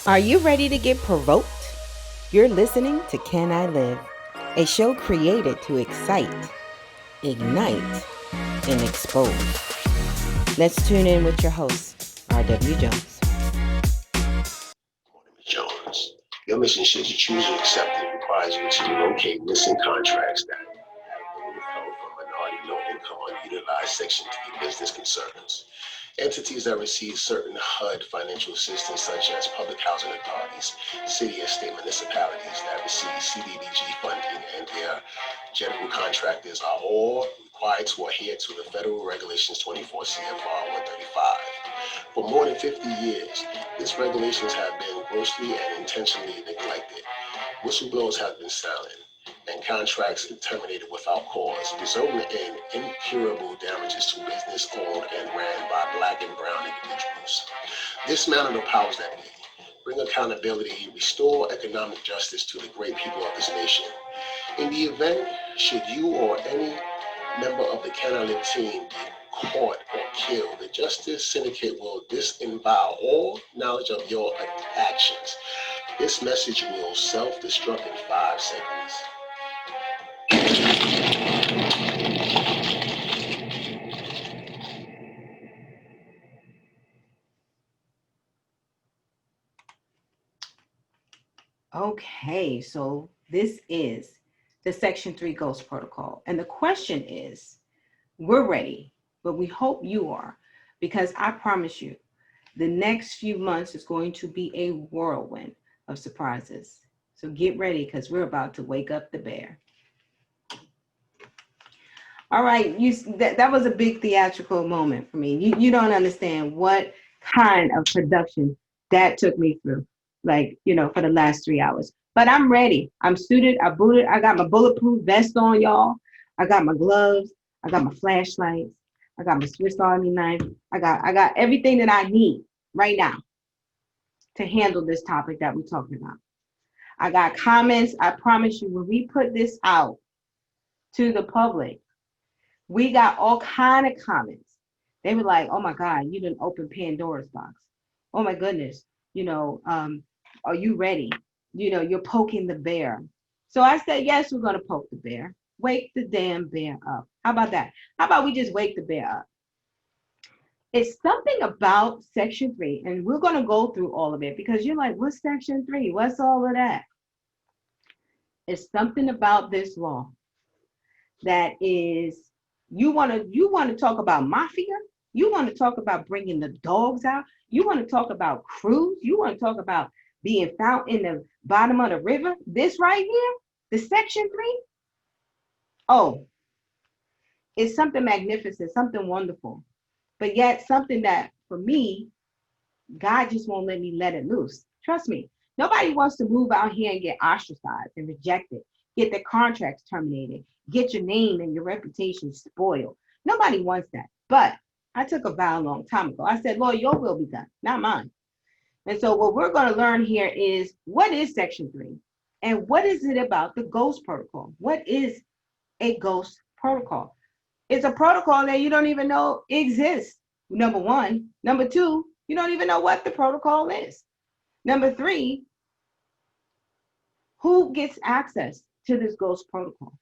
Are you ready to get provoked? You're listening to Can I Live, a show created to excite, ignite, and expose. Let's tune in with your host, R.W. Jones. Jones. Your mission, should you choose to accept it, requires you to locate missing contracts that have been withheld from minority low-income unutilized Section 3 business concerns. Entities that receive certain HUD financial assistance, such as public housing authorities, city and state municipalities that receive CDBG funding, and their general contractors are all required to adhere to the Federal Regulations 24 CFR 135. For more than 50 years, these regulations have been grossly and intentionally neglected. Whistleblowers have been silent, and contracts terminated without cause, resulting in incurable damages to business owned and ran by Black and brown individuals. Dismantle the powers that be, bring accountability, restore economic justice to the great people of this nation. In the event, should you or any member of the Can I Live team be caught or killed, the Justice Syndicate will disavow all knowledge of your actions. This message will self-destruct in 5 seconds. Okay, so this is the Section 3 Ghost Protocol. And the question is, we're ready, but we hope you are, because I promise you, the next few months is going to be a whirlwind of surprises. So get ready, because we're about to wake up the bear. All right, that was a big theatrical moment for me. You don't understand what kind of production that took me through, for the last 3 hours. But I'm ready. I'm suited. I booted. I got my bulletproof vest on, y'all. I got my gloves. I got my flashlights. I got my Swiss Army knife. I got everything that I need right now to handle this topic that we're talking about. I got comments. I promise you, when we put this out to the public, we got all kind of comments. They were like, "Oh my God, you didn't open Pandora's box. Oh my goodness, are you ready? You're poking the bear." So I said, "Yes, we're gonna poke the bear. Wake the damn bear up. How about that? How about we just wake the bear up?" It's something about Section 3, and we're gonna go through all of it because you're like, "What's Section 3? What's all of that?" It's something about this law that is, you want to talk about mafia, you want to talk about bringing the dogs out, you want to talk about crews, you want to talk about being found in the bottom of the river. This right here, the Section 3, oh, it's something magnificent, something wonderful, but yet something that for me, God just won't let me let it loose. Trust me, nobody wants to move out here and get ostracized and rejected, get their contracts terminated, get your name and your reputation spoiled. Nobody wants that. But I took a vow a long time ago. I said, "Lord, your will be done, not mine." And so what we're going to learn here is, what is Section 3? And what is it about the ghost protocol? What is a ghost protocol? It's a protocol that you don't even know exists, number one. Number two, you don't even know what the protocol is. Number three, who gets access to this ghost protocol?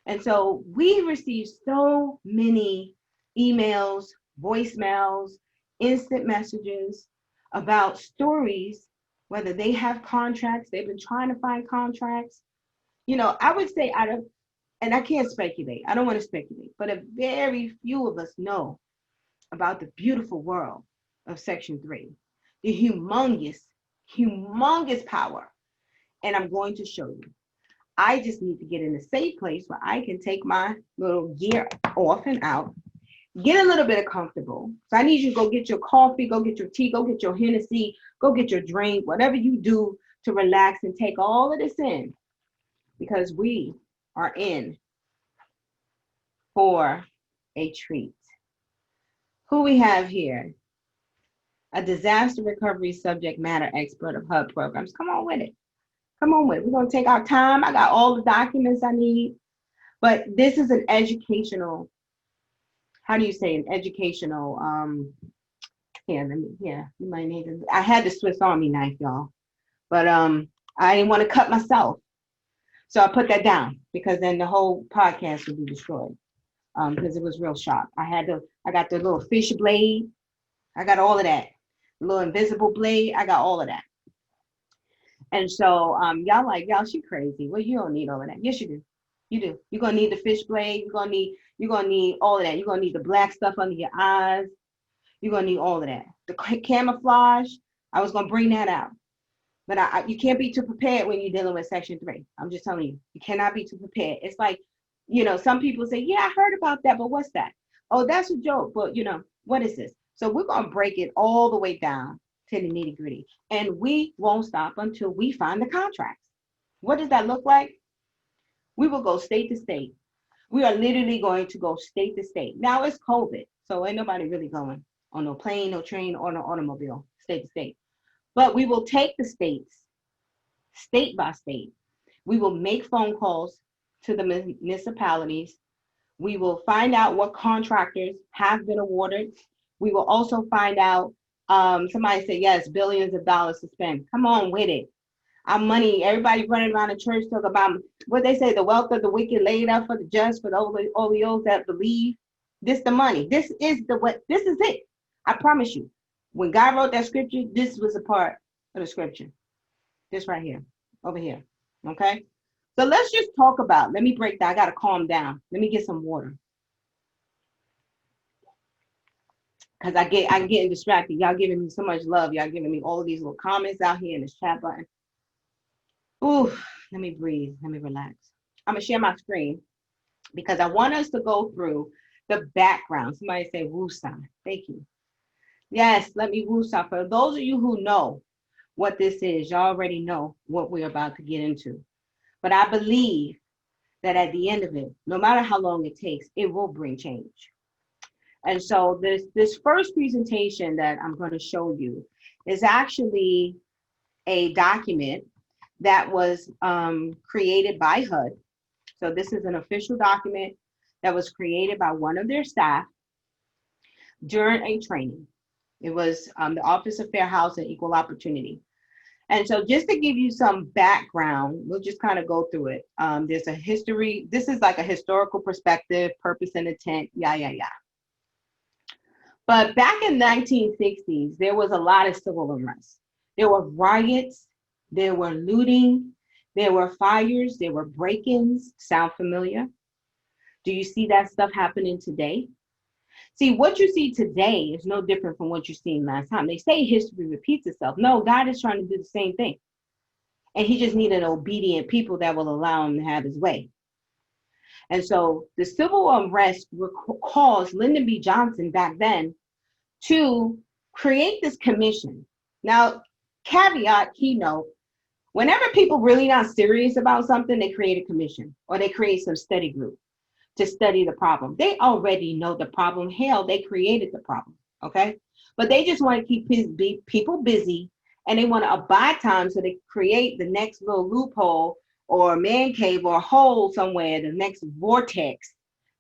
And so we receive so many emails, voicemails, instant messages about stories, whether they have contracts, they've been trying to find contracts. I would say and I can't speculate, I don't want to speculate, but a very few of us know about the beautiful world of Section 3, the humongous power. And I'm going to show you. I just need to get in a safe place where I can take my little gear off and out, get a little bit of comfortable. So I need you to go get your coffee, go get your tea, go get your Hennessy, go get your drink, whatever you do to relax and take all of this in, because we are in for a treat. Who we have here? A disaster recovery subject matter expert of HUD programs. Come on with it. Come on with it. We're going to take our time. I got all the documents I need. But this is an educational, how do you say, an educational Here, you might need to. I had the Swiss Army knife, y'all, but I didn't want to cut myself, so I put that down because then the whole podcast would be destroyed. Because it was real sharp. I got the little fish blade. I got all of that. Little invisible blade. I got all of that. And so y'all, she crazy. Well, you don't need all of that. Yes, you do. You do. You're gonna need the fish blade. You're gonna need all of that. You're gonna need the black stuff under your eyes. You're gonna need all of that. The camouflage. I was gonna bring that out. But you can't be too prepared when you're dealing with Section 3. I'm just telling you, you cannot be too prepared. It's like, some people say, yeah, I heard about that, but what's that? Oh, that's a joke. But, what is this? So we're going to break it all the way down to the nitty gritty. And we won't stop until we find the contracts. What does that look like? We will go state to state. We are literally going to go state to state. Now it's COVID, so ain't nobody really going on no plane, no train, or no automobile, state to state. But we will take the states, state by state. We will make phone calls to the municipalities. We will find out what contractors have been awarded. We will also find out, somebody said, yes, billions of dollars to spend. Come on with it. Our money, everybody running around the church talk about what they say, the wealth of the wicked laid up for the just, for all those that believe. This the money. This is it. I promise you. When God wrote that scripture, this was a part of the scripture. This right here, over here. Okay? So let's just talk about, let me break down. I got to calm down. Let me get some water. Because I'm getting distracted. Y'all giving me so much love. Y'all giving me all of these little comments out here in this chat button. Ooh, let me breathe. Let me relax. I'm going to share my screen because I want us to go through the background. Somebody say woosah. Thank you. Yes, let me woosah. For those of you who know what this is, y'all already know what we're about to get into. But I believe that at the end of it, no matter how long it takes, it will bring change. And so this first presentation that I'm going to show you is actually a document that was created by HUD. So this is an official document that was created by one of their staff during a training. It was the Office of Fair Housing and Equal Opportunity. And so just to give you some background, we'll just kind of go through it. There's a history. This is like a historical perspective, purpose and intent, yeah. But back in the 1960s, there was a lot of civil unrest. There were riots, there were looting, there were fires, there were break-ins. Sound familiar? Do you see that stuff happening today? See, what you see today is no different from what you seen last time. They say history repeats itself. No, God is trying to do the same thing. And he just needed obedient people that will allow him to have his way. And so the civil unrest caused Lyndon B. Johnson back then to create this commission. Now, caveat, keynote, whenever people really not serious about something, they create a commission or they create some study group to study the problem. They already know the problem. Hell, they created the problem, okay? But they just want to keep people busy and they want to abide time so they create the next little loophole or man cave or hole somewhere, the next vortex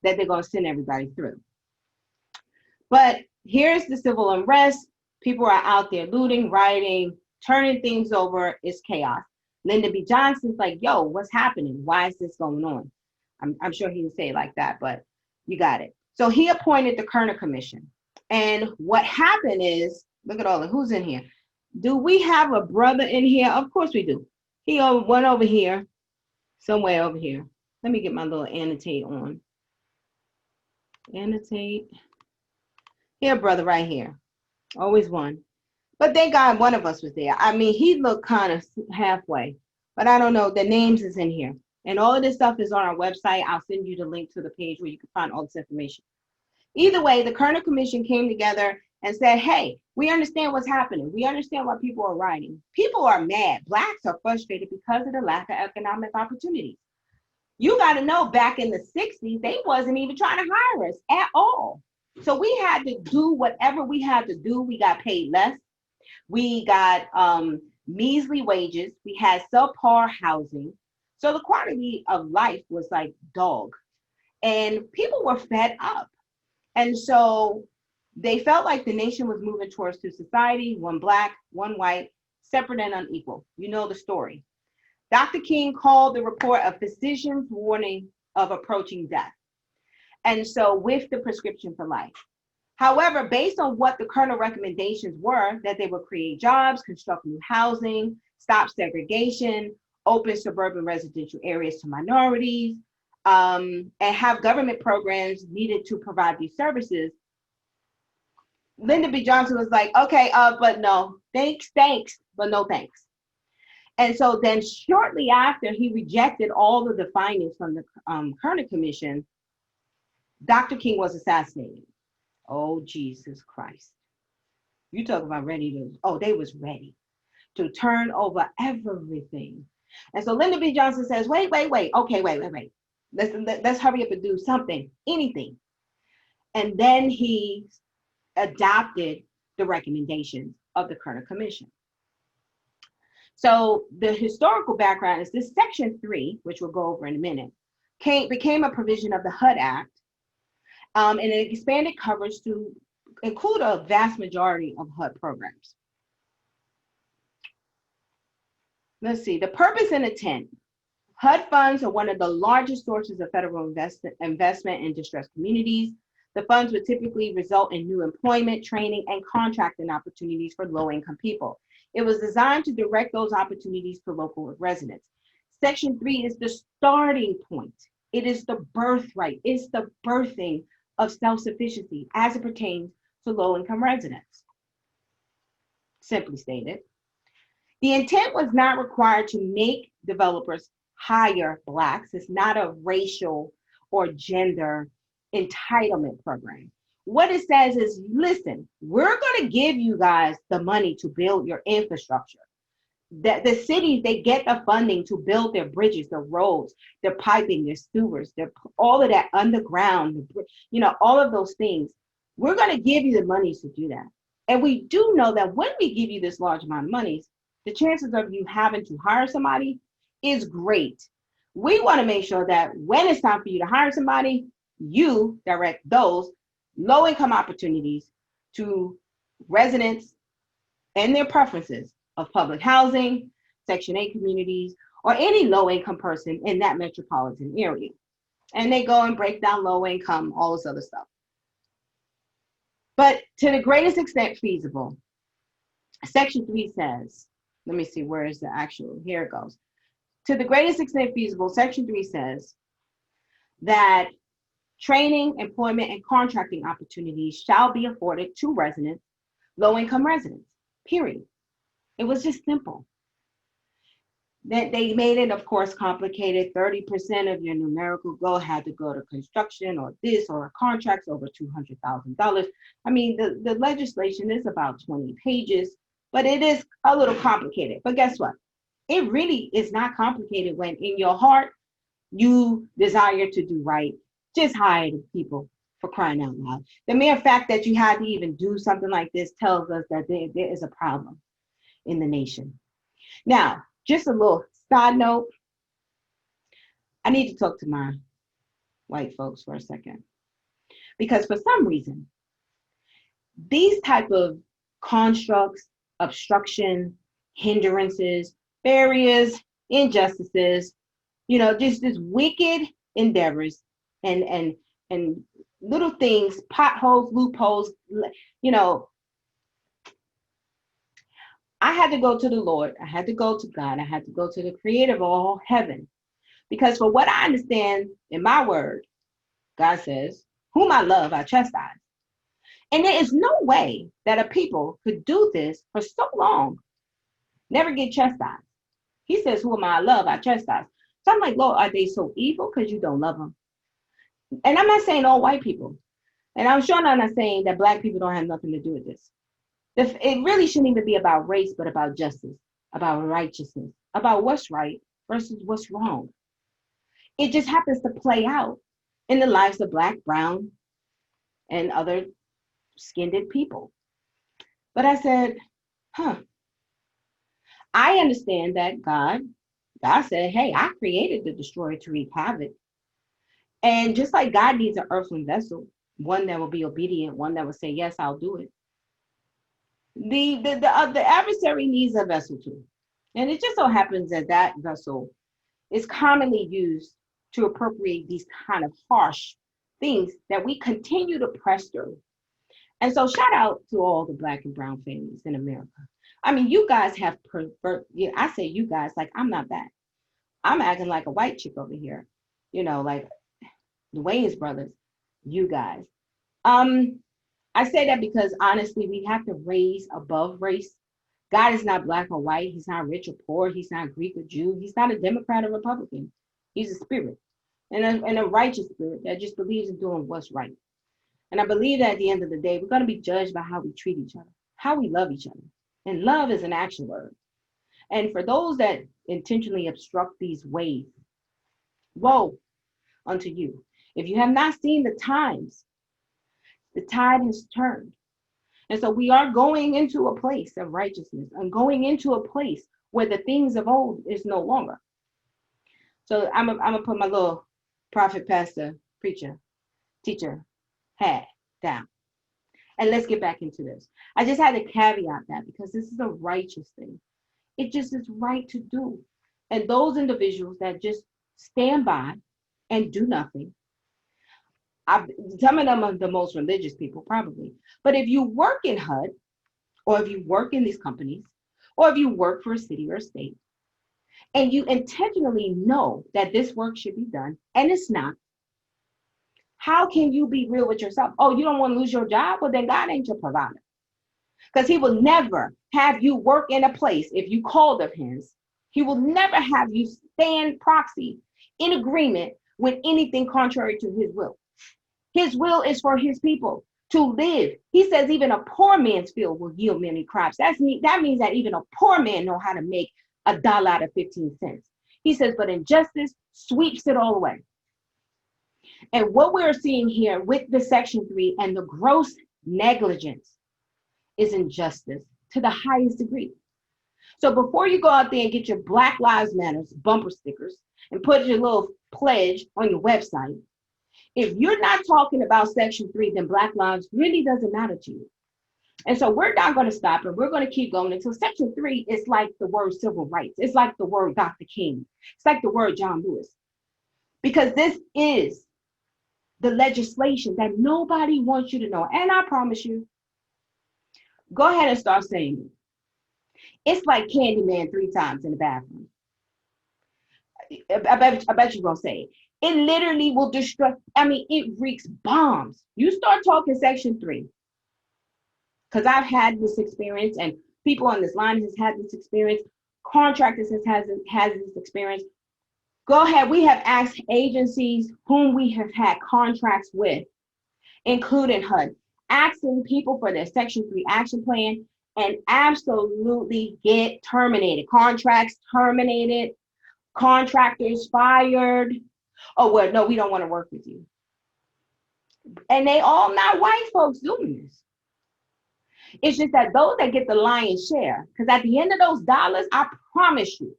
that they're going to send everybody through. But here's the civil unrest. People are out there looting, rioting, turning things over. It's chaos. Lyndon B. Johnson's like, yo, what's happening? Why is this going on? I'm sure he didn't say it like that, but you got it. So he appointed the Kerner Commission. And what happened is, look at all of who's in here. Do we have a brother in here? Of course we do. He went over here, somewhere over here. Let me get my little annotate on. Annotate. Here, brother, right here. Always one. But thank God one of us was there. I mean, he looked kind of halfway, but I don't know. The names is in here. And all of this stuff is on our website. I'll send you the link to the page where you can find all this information. Either way, the Kerner Commission came together and said, hey, we understand what's happening. We understand why people are rioting. People are mad. Blacks are frustrated because of the lack of economic opportunities. You got to know, back in the 60s, they wasn't even trying to hire us at all. So we had to do whatever we had to do. We got paid less. We got measly wages. We had subpar housing. So the quality of life was like dog. And people were fed up. And so They felt like the nation was moving towards two society, one black, one white, separate and unequal. You know the story. Dr. King called the report a physician's warning of approaching death. And so with the prescription for life. However, based on what the kernel recommendations were, that they would create jobs, construct new housing, stop segregation, open suburban residential areas to minorities, and have government programs needed to provide these services, Lyndon B. Johnson was like, okay, but no, thanks, but no thanks. And so then shortly after he rejected all of the findings from the Kerner Commission, Dr. King was assassinated. Oh, Jesus Christ. You talk about ready to, oh, they was ready to turn over everything. And so Lyndon B. Johnson says, wait. Okay, wait. Let's hurry up and do something, anything. And then he adopted the recommendations of the Kerner Commission. So the historical background is this Section 3, which we'll go over in a minute, became a provision of the HUD Act, and it expanded coverage to include a vast majority of HUD programs. Let's see, the purpose and intent. HUD funds are one of the largest sources of federal investment in distressed communities. The funds would typically result in new employment, training, and contracting opportunities for low-income people. It was designed to direct those opportunities to local residents. Section 3 is the starting point. It is the birthright. It's the birthing of self-sufficiency as it pertains to low-income residents. Simply stated, the intent was not required to make developers hire Blacks. It's not a racial or gender entitlement program. What it says is, listen, we're going to give you guys the money to build your infrastructure. The cities, they get the funding to build their bridges, their roads, their piping, their sewers, all of that underground, all of those things. We're going to give you the money to do that. And we do know that when we give you this large amount of money, the chances of you having to hire somebody is great. We want to make sure that when it's time for you to hire somebody, you direct those low-income opportunities to residents and their preferences of public housing, Section 8 communities, or any low-income person in that metropolitan area. And they go and break down low income, all this other stuff. But to the greatest extent feasible, Section 3 says, let me see, where is the actual, here it goes. To the greatest extent feasible, Section 3 says that training, employment, and contracting opportunities shall be afforded to residents, low-income residents, period. It was just simple. That they made it, of course, complicated. 30% of your numerical goal had to go to construction or this or contracts over $200,000. I mean, the legislation is about 20 pages, but it is a little complicated. But guess what? It really is not complicated when in your heart, you desire to do right. Just hire the people, for crying out loud. The mere fact that you had to even do something like this tells us that there is a problem in the nation. Now, just a little side note. I need to talk to my white folks for a second. Because for some reason, these type of constructs, obstruction, hindrances, barriers, injustices, just this wicked endeavors and little things, potholes, loopholes, I had to go to the Lord. I had to go to God. I had to go to the creator of all heaven. Because for what I understand in my word, God says, whom I love, I chastise. And there is no way that a people could do this for so long, never get chastised. He says, whom I love, I chastise. So I'm like, Lord, are they so evil because you don't love them? And I'm not saying all white people. And I'm sure I'm not saying that Black people don't have nothing to do with this. It really shouldn't even be about race, but about justice, about righteousness, about what's right versus what's wrong. It just happens to play out in the lives of Black, brown, and other skinned people. But I said, I understand that God said, hey, I created the destroyer to wreak havoc. And just like God needs an earthen vessel, one that will be obedient, one that will say, yes, I'll do it. The adversary needs a vessel too. And it just so happens that that vessel is commonly used to appropriate these kind of harsh things that we continue to press through. And so shout out to all the Black and brown families in America. I mean, you guys have yeah, I say you guys, like I'm not that. I'm acting like a white chick over here. Like the Wayans brothers, you guys. Um, I say that because honestly, we have to raise above race. God is not black or white. He's not rich or poor. He's not Greek or Jew. He's not a Democrat or Republican. He's a spirit, and a righteous spirit that just believes in doing what's right. And I believe that at the end of the day, we're going to be judged by how we treat each other, how we love each other. And love is an action word. And for those that intentionally obstruct these ways, woe unto you. If you have not seen the times, the tide has turned. And so we are going into a place of righteousness and going into a place where the things of old is no longer. So I'm gonna put my little prophet, pastor, preacher, teacher hat down. And let's get back into this. I just had to caveat that because this is a righteous thing. It just is right to do. And those individuals that just stand by and do nothing, some of them are the most religious people, probably. But if you work in HUD, or if you work in these companies, or if you work for a city or a state, and you intentionally know that this work should be done, and it's not, how can you be real with yourself? Oh, you don't want to lose your job? Well, then God ain't your provider. Because he will never have you work in a place, if you called of his, he will never have you stand proxy in agreement with anything contrary to his will. His will is for his people to live. He says even a poor man's field will yield many crops. That means that even a poor man know how to make $1 out of 15 cents. He says, but injustice sweeps it all away. And what we're seeing here with the Section 3 and the gross negligence is injustice to the highest degree. So before you go out there and get your Black Lives Matter bumper stickers and put your little pledge on your website, if you're not talking about Section 3, then Black lives really doesn't matter to you. And so we're not going to stop and we're going to keep going until Section 3 is like the word civil rights. It's like the word Dr. King. It's like the word John Lewis. Because this is the legislation that nobody wants you to know. And I promise you, go ahead and start saying it. It's like Candyman 3 times in the bathroom. I bet you're going to say it. It literally will destroy. I mean, it wreaks bombs. You start talking Section 3. Because I've had this experience, and people on this line has had this experience. Contractors has this experience. Go ahead. We have asked agencies whom we have had contracts with, including HUD, asking people for their Section 3 action plan, and absolutely get terminated. Contracts terminated. Contractors fired. Oh, well, no, we don't want to work with you. And they all not white folks doing this. It's just that those that get the lion's share, because at the end of those dollars, I promise you,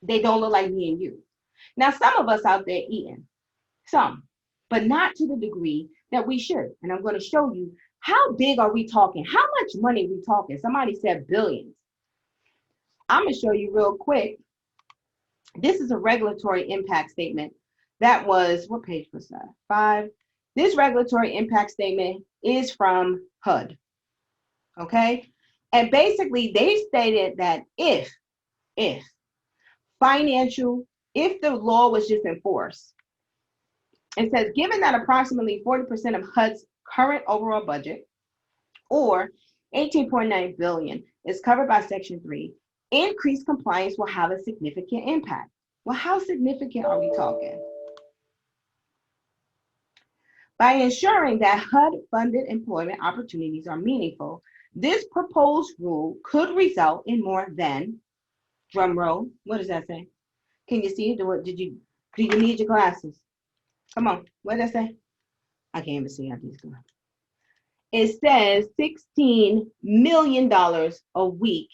they don't look like me and you. Now, some of us out there eating, some, but not to the degree that we should. And I'm going to show you how big are we talking? How much money are we talking? Somebody said billions. I'm going to show you real quick. This is a regulatory impact statement. That was, what page was that? 5. This regulatory impact statement is from HUD. Okay. And basically they stated that if the law was just enforced, it says, given that approximately 40% of HUD's current overall budget, or 18.9 billion, is covered by Section 3, increased compliance will have a significant impact. Well, how significant are we talking? By ensuring that HUD-funded employment opportunities are meaningful, this proposed rule could result in more than, drum roll, what does that say? Can you see it? Do you need your glasses? Come on, what does that say? I can't even see how these go. It says $16 million a week.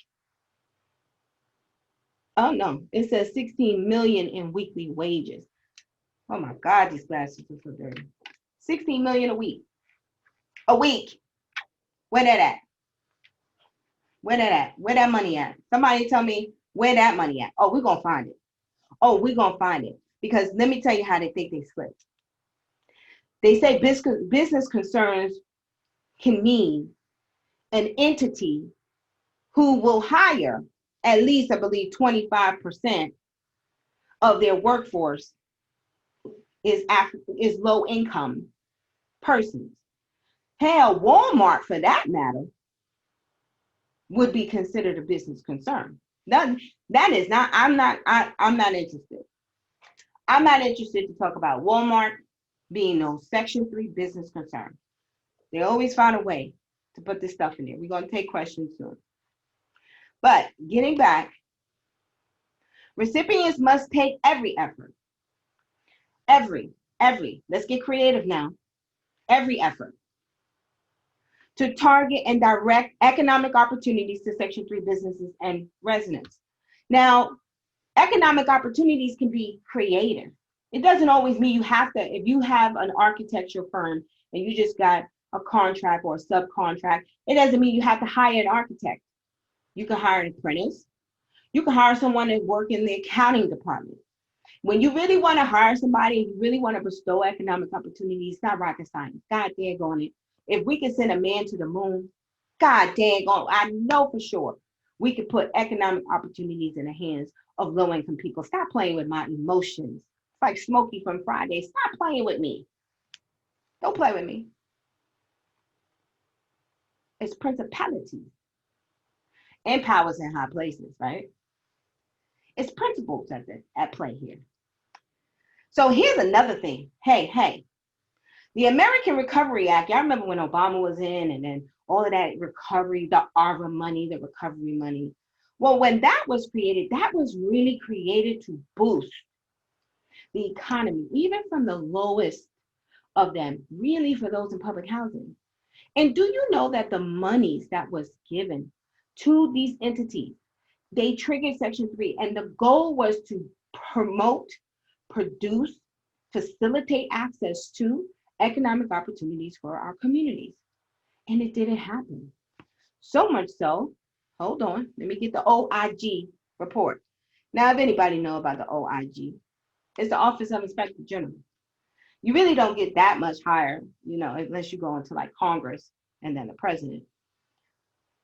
Oh no, it says 16 million in weekly wages. Oh my God, these glasses are so dirty. $16 million a week. A week. Where that at? Where that at? Where that money at? Somebody tell me where that money at. Oh, we're going to find it. Oh, we're going to find it. Because let me tell you how they think they slipped. They say business concerns can mean an entity who will hire at least, I believe, 25% of their workforce is low income persons. Hell, Walmart, for that matter, would be considered a business concern. That is not. I'm not interested. I'm not interested to talk about Walmart being no Section 3 business concern. They always find a way to put this stuff in there. We're going to take questions soon. But getting back, recipients must take every effort. Let's get creative now. Every effort to target and direct economic opportunities to Section 3 businesses and residents. Now, economic opportunities can be creative. It doesn't always mean you have to, if you have an architecture firm and you just got a contract or a subcontract, it doesn't mean you have to hire an architect. You can hire an apprentice. You can hire someone to work in the accounting department. When you really want to hire somebody, you really want to bestow economic opportunities, it's not rocket science. God daggone it. If we can send a man to the moon, God daggone, I know for sure we could put economic opportunities in the hands of low-income people. Stop playing with my emotions. It's like Smokey from Friday. Stop playing with me. Don't play with me. It's principalities and powers in high places, right? It's principles at play here. So here's another thing. Hey, the American Recovery Act, y'all remember when Obama was in and then all of that recovery, the ARVA money, the recovery money. Well, when that was created, that was really created to boost the economy, even from the lowest of them, really for those in public housing. And do you know that the monies that was given to these entities, they triggered Section 3, and the goal was to promote, produce, facilitate access to economic opportunities for our communities. And it didn't happen. So much so, hold on, let me get the OIG report. Now, if anybody know about the OIG, it's the Office of Inspector General. You really don't get that much higher, unless you go into like Congress and then the president.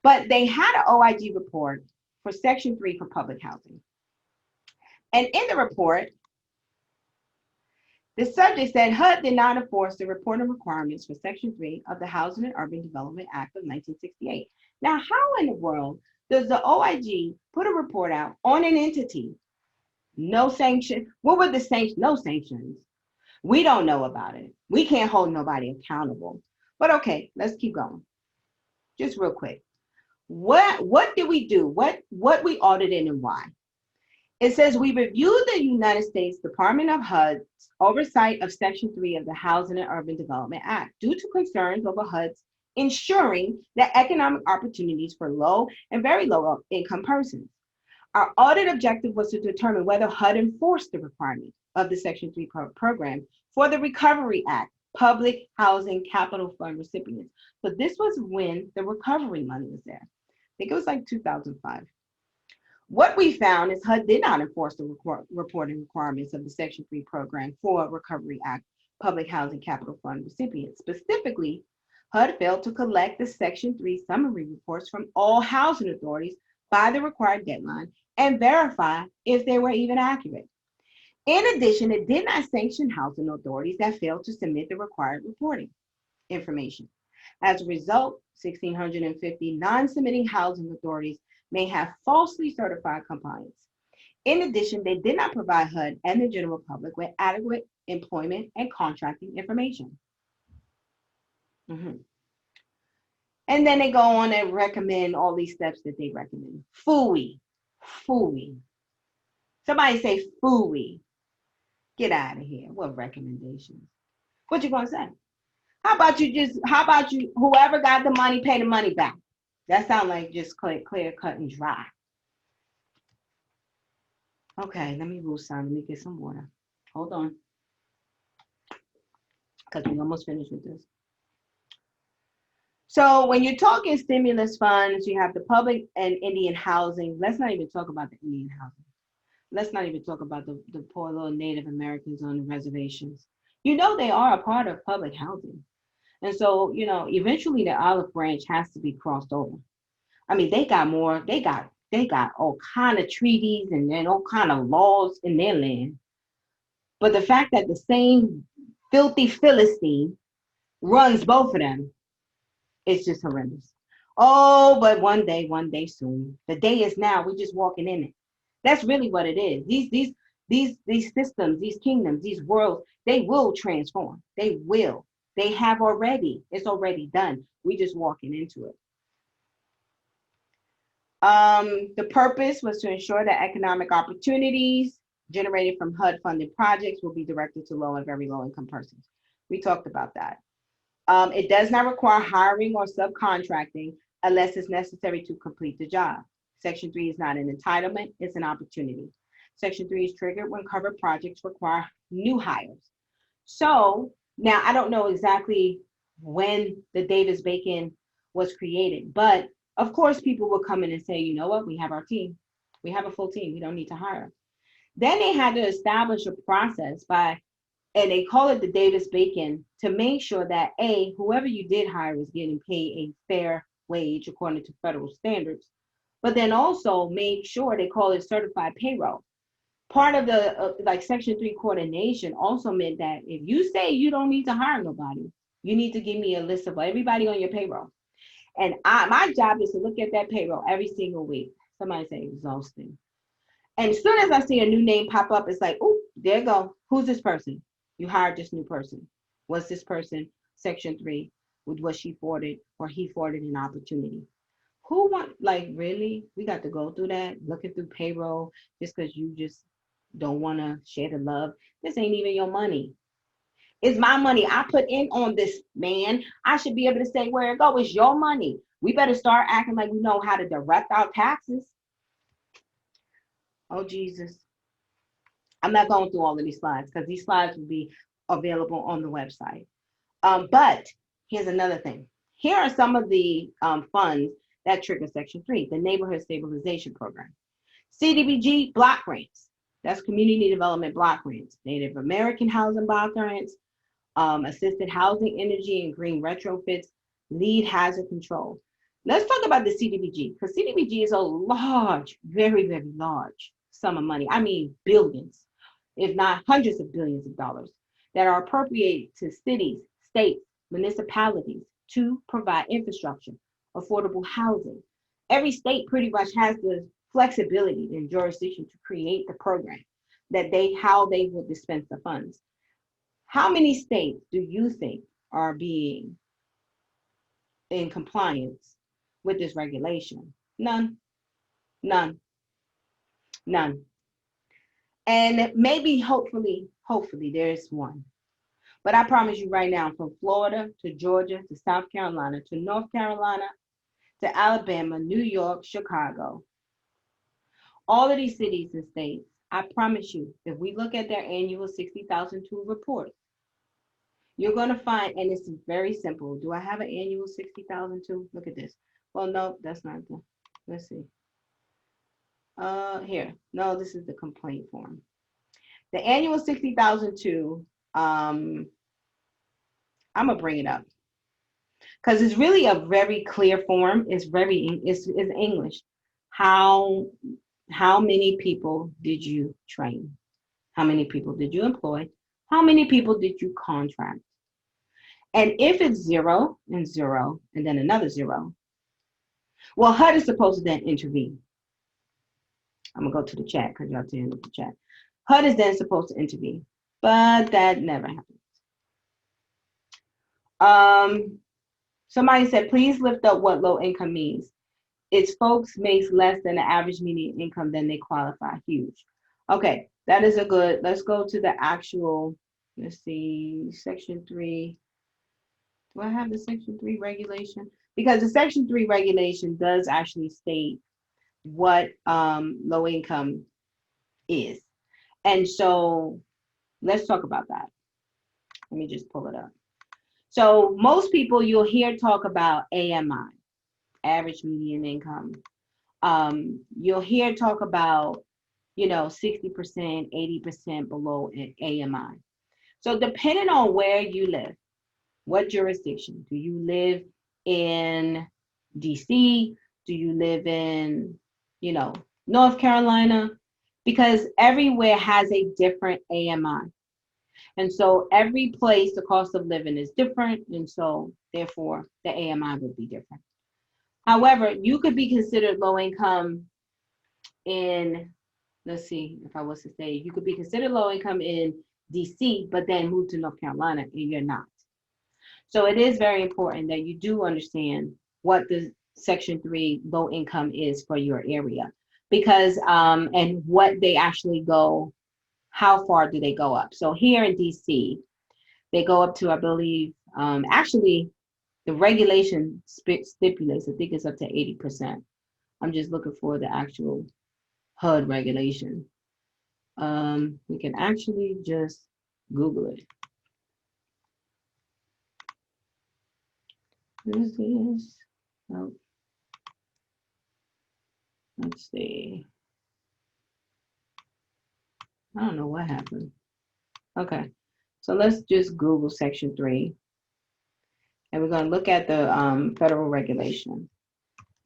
But they had an OIG report for Section 3 for public housing. And in the report, the subject said HUD did not enforce the reporting requirements for Section 3 of the Housing and Urban Development Act of 1968. Now, how in the world does the OIG put a report out on an entity? No sanction. What were the sanctions? No sanctions. We don't know about it. We can't hold nobody accountable. But okay, let's keep going. Just real quick. What did we do? What we audited and why? It says we reviewed the United States Department of HUD's oversight of Section 3 of the Housing and Urban Development Act due to concerns over HUD's ensuring that economic opportunities for low and very low income persons. Our audit objective was to determine whether HUD enforced the requirements of the Section 3 program for the Recovery Act, Public Housing Capital Fund recipients. So this was when the recovery money was there. I think it was like 2005. What we found is HUD did not enforce the reporting requirements of the Section 3 program for Recovery Act Public Housing Capital Fund recipients. Specifically, HUD failed to collect the Section 3 summary reports from all housing authorities by the required deadline and verify if they were even accurate. In addition, it did not sanction housing authorities that failed to submit the required reporting information. As a result, 1,650 non-submitting housing authorities may have falsely certified compliance. In addition, they did not provide HUD and the general public with adequate employment and contracting information. And then they go on and recommend all these steps that they recommend. Fooey. Somebody say fooey. Get out of here. What recommendations? What you gonna say? How about you, whoever got the money, pay the money back? That sounds like just clear, cut, and dry. Okay, let me move some. Let me get some water. Hold on. because we almost finished with this. So when you're talking stimulus funds, you have the public and Indian housing. Let's not even talk about the Indian housing. Let's not even talk about the poor little Native Americans on the reservations. They are a part of public housing. And so, eventually the olive branch has to be crossed over. I mean, they got more, they got all kind of treaties and all kind of laws in their land. But the fact that the same filthy Philistine runs both of them, it's just horrendous. Oh, but one day soon. The day is now. We're just walking in it. That's really what it is. These systems, these kingdoms, these worlds, they will transform. They will. They have already. It's already done. We just walking into it. The purpose was to ensure that economic opportunities generated from HUD funded projects will be directed to low and very low income persons. We talked about that. It does not require hiring or subcontracting unless it's necessary to complete the job. Section 3 is not an entitlement, it's an opportunity. Section 3 is triggered when covered projects require new hires. So now I don't know exactly when the Davis-Bacon was created, but of course people will come in and say, you know what, we have our team. We have a full team, we don't need to hire. Then they had to establish a process and they call it the Davis-Bacon, to make sure that whoever you did hire is getting paid a fair wage according to federal standards, but then also make sure they call it certified payroll. Part of the like Section 3 coordination also meant that if you say you don't need to hire nobody, you need to give me a list of everybody on your payroll. And my job is to look at that payroll every single week. Somebody say exhausting. And as soon as I see a new name pop up, it's like, oh, there you go. Who's this person? You hired this new person. Was this person Section 3? Was she afforded or he afforded an opportunity? Who really? We got to go through that, looking through payroll just because you just don't want to share the love. This ain't even your money. It's my money I put in on this, man. I should be able to say where it go. It's your money. We better start acting like we know how to direct our taxes. Oh, Jesus. I'm not going through all of these slides because these slides will be available on the website. But here's another thing. Here are some of the funds that trigger Section 3, the Neighborhood Stabilization Program. CDBG block grants. That's Community Development Block Grants. Native American Housing Block Grants, Assisted Housing, Energy, and Green Retrofits, Lead Hazard Control. Let's talk about the CDBG, because CDBG is a large, very, very large sum of money. I mean, billions, if not hundreds of billions of dollars that are appropriated to cities, states, municipalities to provide infrastructure, affordable housing. Every state pretty much has the flexibility and jurisdiction to create the program how they will dispense the funds. How many states do you think are being in compliance with this regulation? None, none, none. And maybe, hopefully, there's one. But I promise you right now, from Florida to Georgia to South Carolina to North Carolina to Alabama, New York, Chicago, all of these cities and states, I promise you, if we look at their annual 60,002 report, you're going to find, and it's very simple. Do I have an annual 60,002? Look at this. Well, no, that's not the, let's see. Here, no, this is the complaint form. The annual 60,002, I'm gonna bring it up because it's really a very clear form. It's English. How many people did you train? How many people did you employ? How many people did you contract? And if it's 0 and 0 and then another 0, well, HUD is supposed to then intervene. I'm gonna go to the chat because y'all didn't look at the chat. HUD is then supposed to intervene, but that never happens. Somebody said, please lift up what low income means. It's folks makes less than the average median income, then they qualify. Huge. Okay, that is a good, let's go to the actual, let's see, Section 3. Do I have the Section 3 regulation? Because the Section 3 regulation does actually state what low income is. And so let's talk about that. Let me just pull it up. So most people you'll hear talk about AMI, average median income. You'll hear talk about, 60%, 80% below AMI. So depending on where you live, what jurisdiction? Do you live in DC? Do you live in, you know, North Carolina? Because everywhere has a different AMI. And so every place, the cost of living is different. And so therefore the AMI would be different. However, you could be considered low income in, let's see, if I was to say, you could be considered low income in DC, but then move to North Carolina and you're not. So it is very important that you do understand what the Section 3 low income is for your area, because and what they actually go, how far do they go up? So here in DC, they go up to, I believe, actually, the regulation stipulates, I think it's up to 80%. I'm just looking for the actual HUD regulation. We can actually just Google it. This is, oh, let's see. I don't know what happened. Okay, so let's just Google Section 3, and we're going to look at the federal regulation.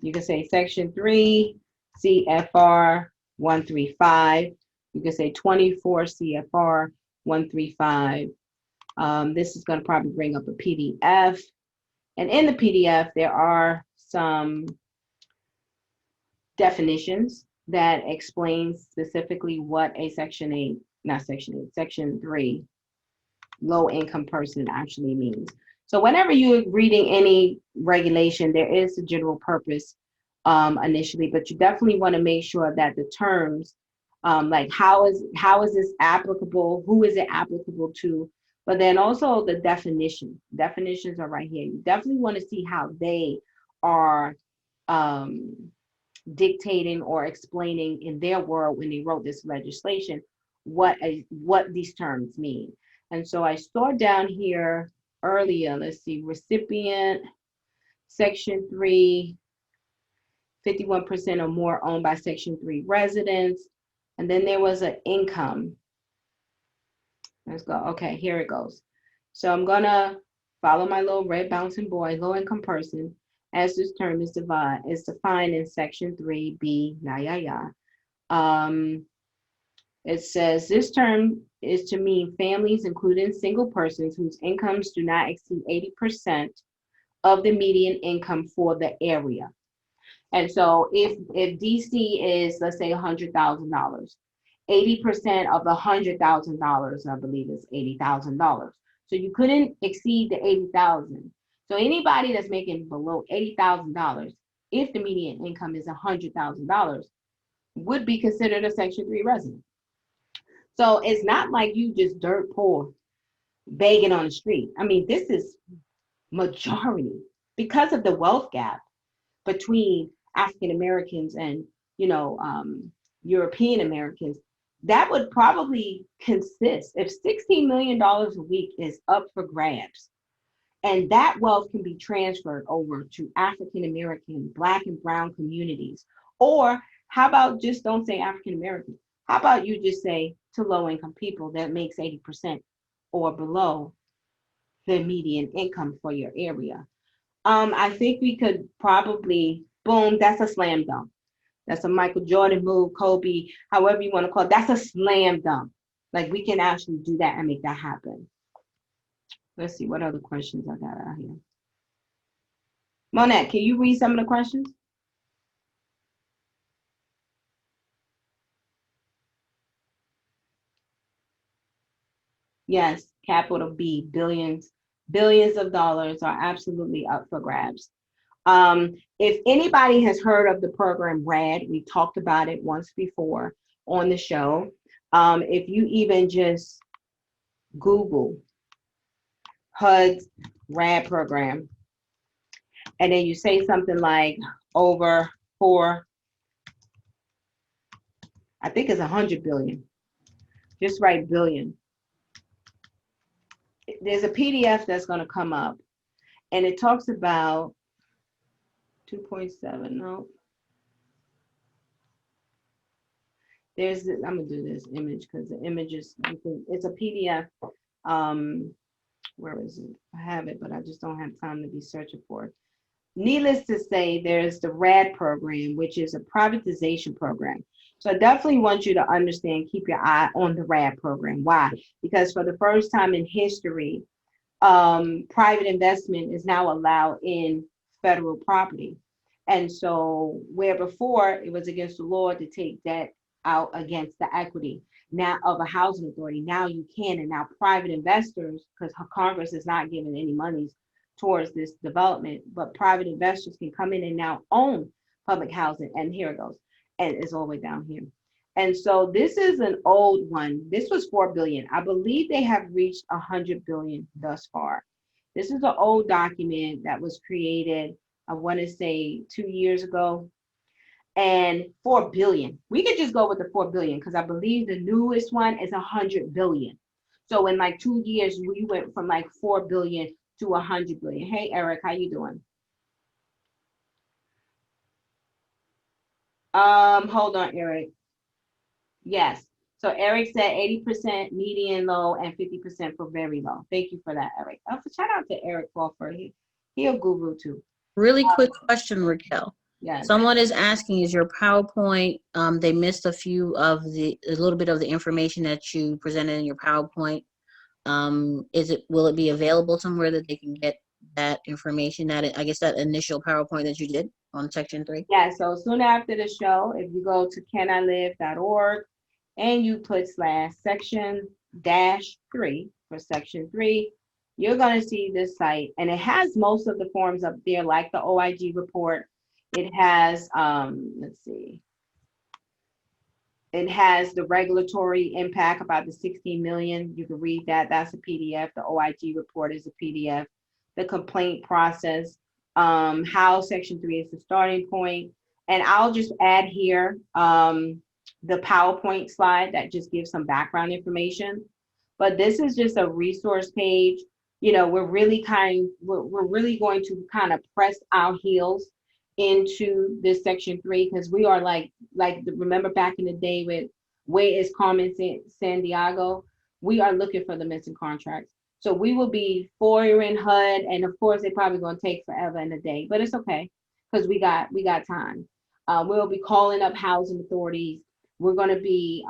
You can say Section 3, CFR 135. You can say 24 CFR 135. This is going to probably bring up a PDF. And in the PDF, there are some definitions that explain specifically what a Section 8, not Section 8, Section 3 low income person actually means. So whenever you're reading any regulation, there is a general purpose initially, but you definitely want to make sure that the terms, like how is this applicable, who is it applicable to, but then also the definitions are right here. You definitely want to see how they are dictating or explaining in their world when they wrote this legislation what these terms mean. And so I saw down here earlier, let's see, recipient, Section 3, 51% or more owned by Section 3 residents. And then there was an income. Let's go. Okay, here it goes. So I'm going to follow my little red bouncing boy, low income person, as this term is defined in Section 3B, It says this term is to mean families, including single persons, whose incomes do not exceed 80% of the median income for the area. And so if DC is, let's say, $100,000, 80% of the $100,000, I believe, is $80,000. So you couldn't exceed the 80,000. So anybody that's making below $80,000, if the median income is $100,000, would be considered a Section 3 resident. So it's not like you just dirt poor begging on the street. I mean, this is majority because of the wealth gap between African Americans and, European Americans. That would probably consist, if $16 million a week is up for grabs, and that wealth can be transferred over to African American, Black and Brown communities. Or how about just don't say African American? How about you just say to low income people that makes 80% or below the median income for your area? I think we could probably, boom, that's a slam dunk. That's a Michael Jordan move, Kobe, however you want to call it. That's a slam dunk. Like we can actually do that and make that happen. Let's see what other questions I got out here. Monette, can you read some of the questions? Yes, capital B, billions of dollars are absolutely up for grabs. If anybody has heard of the program RAD, we talked about it once before on the show. If you even just Google HUD's RAD program, and then you say something like over for, I think it's 100 billion. Just write billion. there's a PDF that's going to come up, and it talks about 2.7. No, there's I'm gonna do this image because the image is, it's a PDF. Where is it? I have it, but I just don't have time to be searching for it. Needless to say, there's the RAD program, which is a privatization program. So I definitely want you to understand, keep your eye on the RAD program. Why? Because for the first time in history, private investment is now allowed in federal property. And so where before it was against the law to take debt out against the equity now of a housing authority, now you can. And now private investors, because Congress is not giving any monies towards this development, but private investors can come in and now own public housing. And here it goes. And it's all the way down here. And so this is an old one. This was 4 billion. I believe they have reached 100 billion thus far. This is an old document that was created, I want to say 2 years ago. And 4 billion. We could just go with the 4 billion because I believe the newest one is 100 billion. So in like 2 years, we went from like 4 billion to 100 billion. Hey, Eric, how you doing? Hold on, Eric. Yes. So Eric said 80% median low and 50% for very low. Thank you for that, Eric. Shout out to Eric Crawford. He a guru too. Really quick question, Raquel. Yes. Someone is asking, is your PowerPoint, they missed a little bit of the information that you presented in your PowerPoint. Will it be available somewhere that they can get that information, I guess that initial PowerPoint that you did on section 3? Yeah, so soon after the show, if you go to canilive.org and you put /section-3 for section 3, you're going to see this site, and it has most of the forms up there, like the OIG report. It has, let's see, it has the regulatory impact about the 16 million. You can read that. That's a PDF. The OIG report is a PDF. The complaint process, how section 3 is the starting point. And I'll just add here the PowerPoint slide that just gives some background information. But this is just a resource page. You know, we're really going to kind of press our heels into this section 3 because we are remember back in the day with where is Carmen San Diego, we are looking for the missing contracts. So we will be FOIA-ing HUD, and of course they're probably going to take forever and a day, but it's okay because we got time. We'll be calling up housing authorities. We're going to be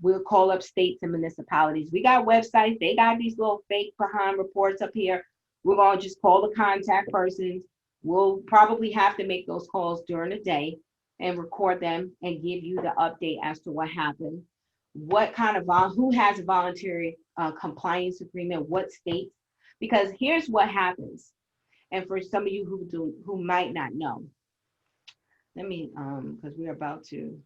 we'll call up states and municipalities. We got websites. They got these little fake behind reports up here. We're going to just call the contact persons. We'll probably have to make those calls during the day and record them and give you the update as to what happened. What kind of, who has a voluntary compliance agreement, what states? Because here's what happens. And for some of you who might not know, let me, because we're about to,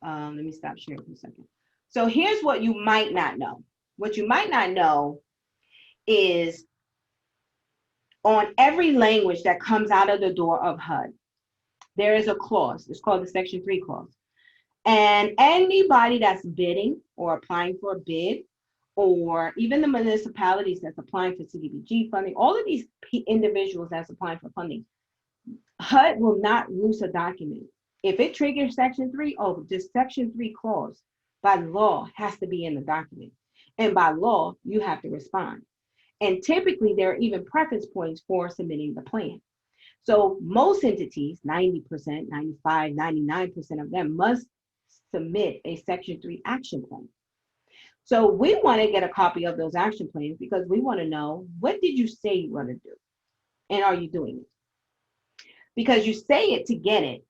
let me stop sharing for a second. So here's what you might not know. What you might not know is on every language that comes out of the door of HUD, there is a clause. It's called the section 3 clause. And anybody that's bidding or applying for a bid, or even the municipalities that's applying for CDBG funding, all of these individuals that's applying for funding, HUD will not loose a document. If it triggers section 3, this section 3 clause by law has to be in the document. And by law, you have to respond. And typically there are even preference points for submitting the plan. So most entities, 90%, 95, 99% of them must submit a section 3 action plan. So we want to get a copy of those action plans because we want to know, what did you say you want to do? And are you doing it? Because you say it to get it,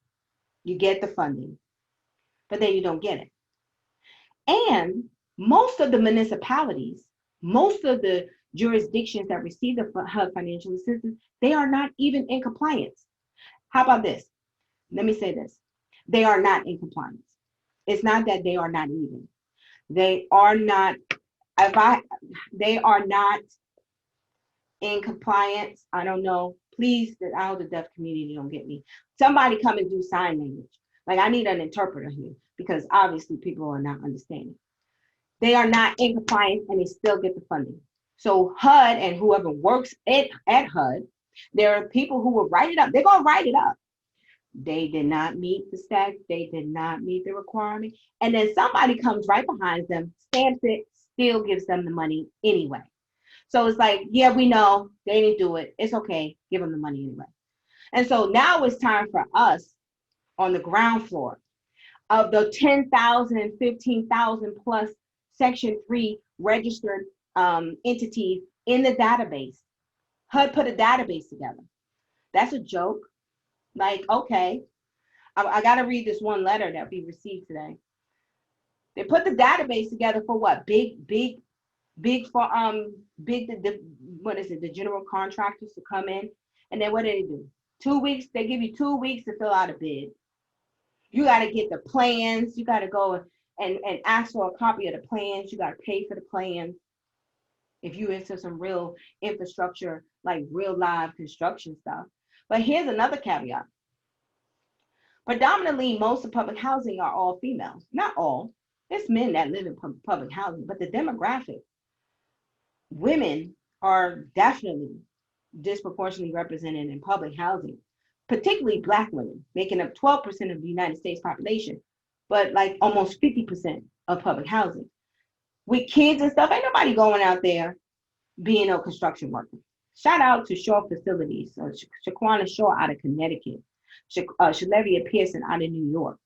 you get the funding, but then you don't get it. And most of the municipalities, most of the jurisdictions that receive the HUD financial assistance, they are not even in compliance. How about this? Let me say this. They are not in compliance. It's not that they are not even. They are not, they are not in compliance. I don't know. Please, I hope the deaf community don't get me. Somebody come and do sign language. Like, I need an interpreter here because obviously people are not understanding. they are not in compliance and they still get the funding. So HUD and whoever works at HUD, there are people who will write it up. They're going to write it up. They did not meet the stack. They did not meet the requirement. And then somebody comes right behind them, stamps it, still gives them the money anyway. So it's like, yeah, we know they didn't do it. It's okay. Give them the money anyway. And so now it's time for us on the ground floor of the 10,000, 15,000 plus Section 3 registered entities in the database. HUD put a database together. That's a joke. Like, okay, I got to read this one letter that we received today. They put the database together for what? Big for what is it? The general contractors to come in, and then what do they do? 2 weeks. They give you 2 weeks to fill out a bid. You got to get the plans. You got to go and ask for a copy of the plans. You got to pay for the plans. If you into some real infrastructure, like real live construction stuff. But here's another caveat. Predominantly, most of public housing are all females. Not all. There's men that live in public housing, but the demographic, women are definitely disproportionately represented in public housing, particularly Black women, making up 12% of the United States population, but like almost 50% of public housing. With kids and stuff, ain't nobody going out there being a construction worker. Shout out to Shaw Facilities, Shaquana Shaw out of Connecticut, Shalevia Pearson out of New York.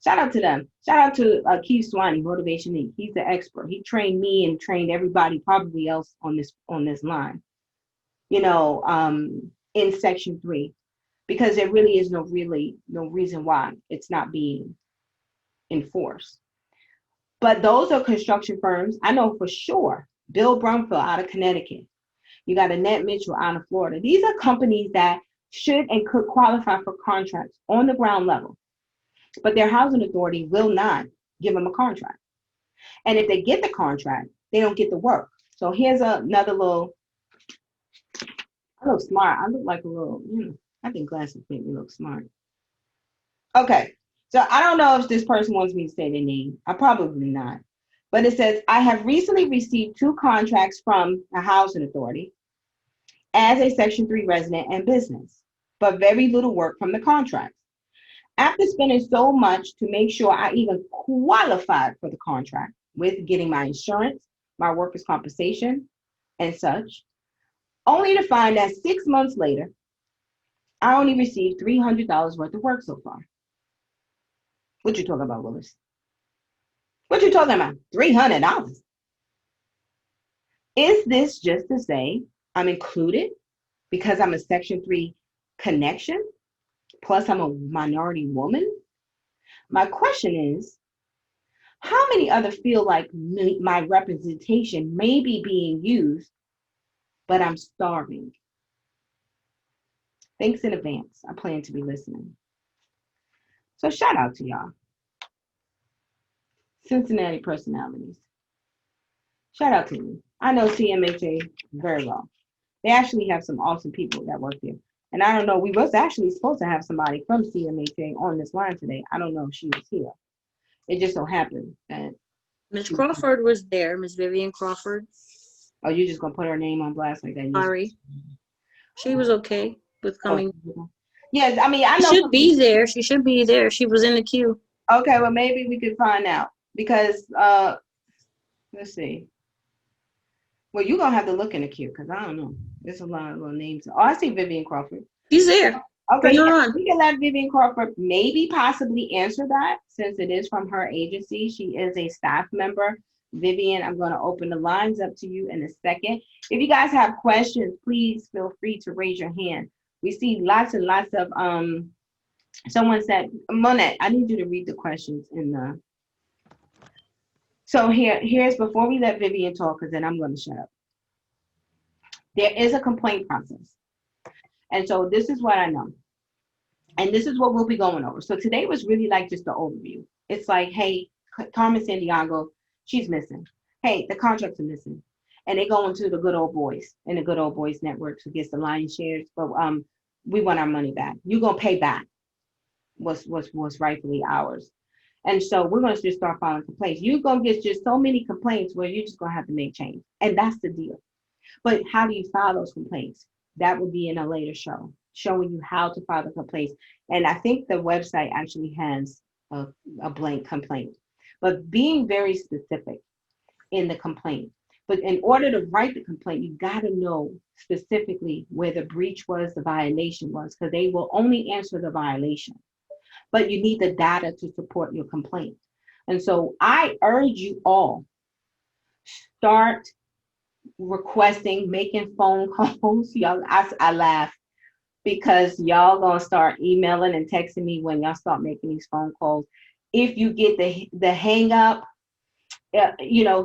Shout out to them. Shout out to Keith Swanee, Motivation Inc. He's the expert. He trained me and trained everybody probably else on this line, in Section 3, because there really is no reason why it's not being enforced. But those are construction firms. I know for sure, Bill Brumfield out of Connecticut. You got Annette Mitchell out of Florida. These are companies that should and could qualify for contracts on the ground level, but their housing authority will not give them a contract. And if they get the contract, they don't get the work. So here's another little, I look smart. I look like a little, I think glasses make me look smart. Okay, so I don't know if this person wants me to say their name. I probably not. But it says, I have recently received 2 contracts from the housing authority as a Section 3 resident and business, but very little work from the contracts. After spending so much to make sure I even qualified for the contract with getting my insurance, my workers' compensation, and such, only to find that 6 months later, I only received $300 worth of work so far. What you talking about, Willis? What you talking about? $300? Is this just to say I'm included because I'm a Section 3 connection, plus I'm a minority woman? My question is, how many others feel like my representation may be being used, but I'm starving? Thanks in advance. I plan to be listening. So shout out to y'all. Cincinnati personalities. Shout out to me. I know CMHA very well. They actually have some awesome people that work there. And I don't know, we was actually supposed to have somebody from CMHA on this line today. I don't know if she was here. It just so happened that Ms. Crawford was there, Ms. Vivian Crawford. Oh, you're just gonna put her name on blast like that? Sorry. She was okay with coming. Oh. Yes, I mean, I know. She should be there. She should be there. She was in the queue. Okay, well, maybe we could find out because, let's see. Well, you're going to have to look in the queue because I don't know. There's a lot of little names. Oh, I see Vivian Crawford. She's there. Okay, yeah, we can let Vivian Crawford maybe possibly answer that since it is from her agency. She is a staff member. Vivian, I'm going to open the lines up to you in a second. If you guys have questions, please feel free to raise your hand. We see lots and lots of, someone said, Monette, I need you to read the questions in the, so here's, before we let Vivian talk, because then I'm going to shut up. There is a complaint process. And so this is what I know. And this is what we'll be going over. So today was really like just the overview. It's like, hey, Carmen Sandiego, she's missing. Hey, the contracts are missing. And they go into the good old boys and the good old boys network who gets the lion's shares. But we want our money back. You're going to pay back what's rightfully ours. And so we're going to just start filing complaints. You're going to get just so many complaints where you're just going to have to make change. And that's the deal. But how do you file those complaints? That will be in a later show, showing you how to file the complaints. And I think the website actually has a blank complaint, but being very specific in the complaint. But in order to write the complaint, you got to know specifically where the breach was, the violation was, because they will only answer the violation. But you need the data to support your complaint. And so I urge you all, start requesting, making phone calls. Y'all, I laugh because y'all gonna start emailing and texting me when y'all start making these phone calls. If you get the hang up,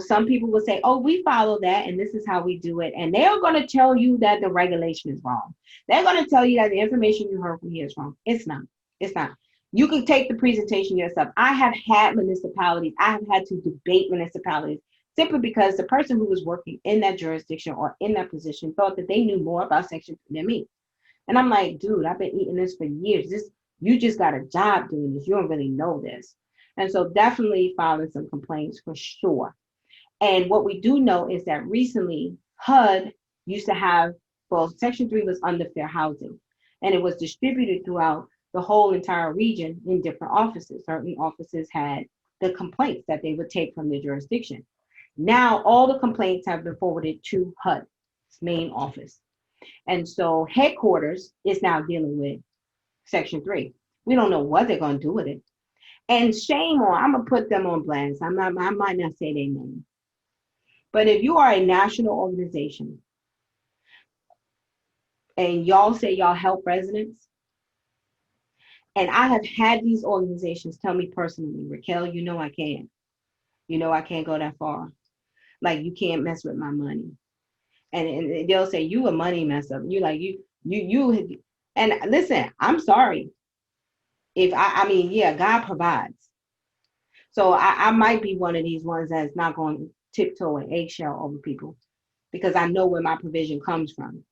some people will say, oh, we follow that and this is how we do it. And they're going to tell you that the regulation is wrong. They're going to tell you that the information you heard from here is wrong. It's not. It's not. You can take the presentation yourself. I have had municipalities, I have had to debate municipalities simply because the person who was working in that jurisdiction or in that position thought that they knew more about Section 3 than me. And I'm like, dude, I've been eating this for years. You just got a job doing this. You don't really know this. And so definitely filing some complaints for sure. And what we do know is that recently HUD used to have, well, Section 3 was under fair housing, and it was distributed throughout the whole entire region in different offices. Certain offices had the complaints that they would take from the jurisdiction. Now all the complaints have been forwarded to HUD's main office. And so headquarters is now dealing with Section 3. We don't know what they're going to do with it. And shame on, I'm going to put them on blast. I might not say their name. But if you are a national organization and y'all say y'all help residents, and I have had these organizations tell me personally, Raquel, I can't. I can't go that far. Like, you can't mess with my money. And they'll say, you a money mess up. You like, you. And listen, I'm sorry. If yeah, God provides. So I might be one of these ones that's not going to tiptoe and eggshell over people because I know where my provision comes from.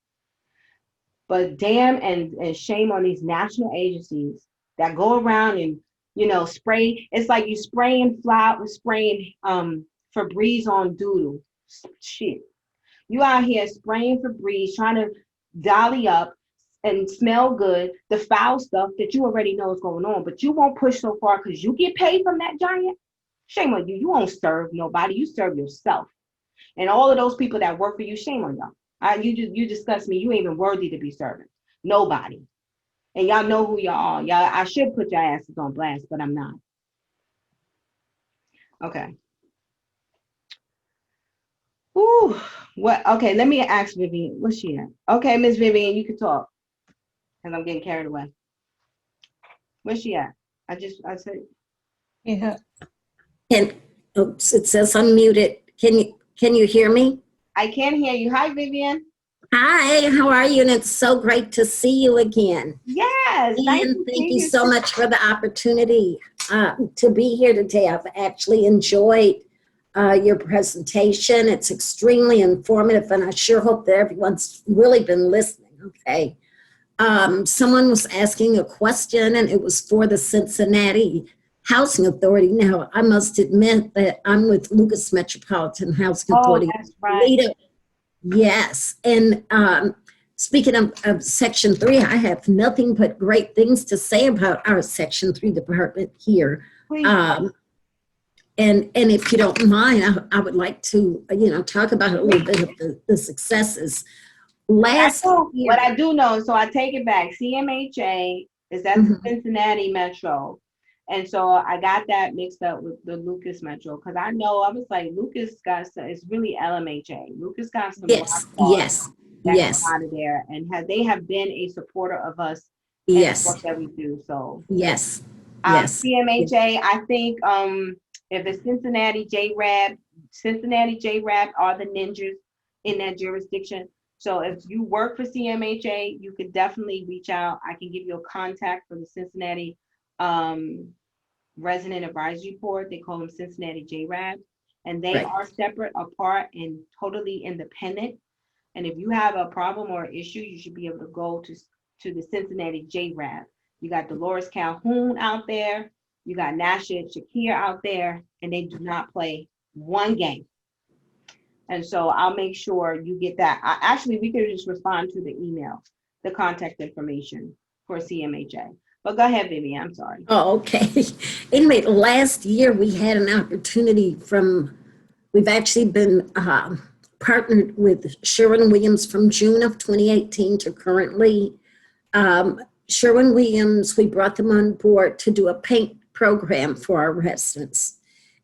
But damn and shame on these national agencies that go around and, spray. It's like you spraying Febreze on doodle. Shit. You out here spraying Febreze, trying to dolly up and smell good, the foul stuff that you already know is going on, but you won't push so far because you get paid from that giant. Shame on you. You won't serve nobody. You serve yourself. And all of those people that work for you, shame on y'all. You disgust me. You ain't even worthy to be serving. Nobody. And y'all know who y'all are. Y'all, I should put your asses on blast, but I'm not. Okay. Ooh, what? Okay, let me ask Vivian. What's she at? Okay, Miss Vivian, you can talk. Because I'm getting carried away. Where's she at? I said. Yeah. And oops, it says unmuted. Can you hear me? I can hear you. Hi, Vivian. Hi, how are you? And it's so great to see you again. Yes. And thank you so much for the opportunity to be here today. I've actually enjoyed your presentation. It's extremely informative, and I sure hope that everyone's really been listening. Okay. Someone was asking a question, and it was for the Cincinnati Housing Authority. Now, I must admit that I'm with Lucas Metropolitan Housing Authority. That's right. Yes. And speaking of Section 3, I have nothing but great things to say about our Section 3 department here. And if you don't mind, I would like to, talk about a little bit of the successes. What I do know, so I take it back. CMHA is at the Cincinnati Metro. And so I got that mixed up with the Lucas Metro because I was like, Lucas it's really LMHA. Lucas got some yes out of there, and they have been a supporter of us. Yes, what that we do. So yes, CMHA. I think if the Cincinnati JRAB are the ninjas in that jurisdiction. So if you work for CMHA, you could definitely reach out. I can give you a contact for the Cincinnati Resident Advisory Board. They call them Cincinnati JRAB, and they are separate, apart, and totally independent. And if you have a problem or issue, you should be able to go to the Cincinnati JRAB. You got Dolores Calhoun out there. You got Nasha and Shakir out there, and they do not play one game. And so I'll make sure you get that. Actually, we could just respond to the email, the contact information for CMHA. But go ahead, Vivian. I'm sorry. Oh, okay. Anyway, last year we had an opportunity we've actually been partnered with Sherwin-Williams from June of 2018 to currently. Sherwin-Williams, we brought them on board to do a paint program for our residents.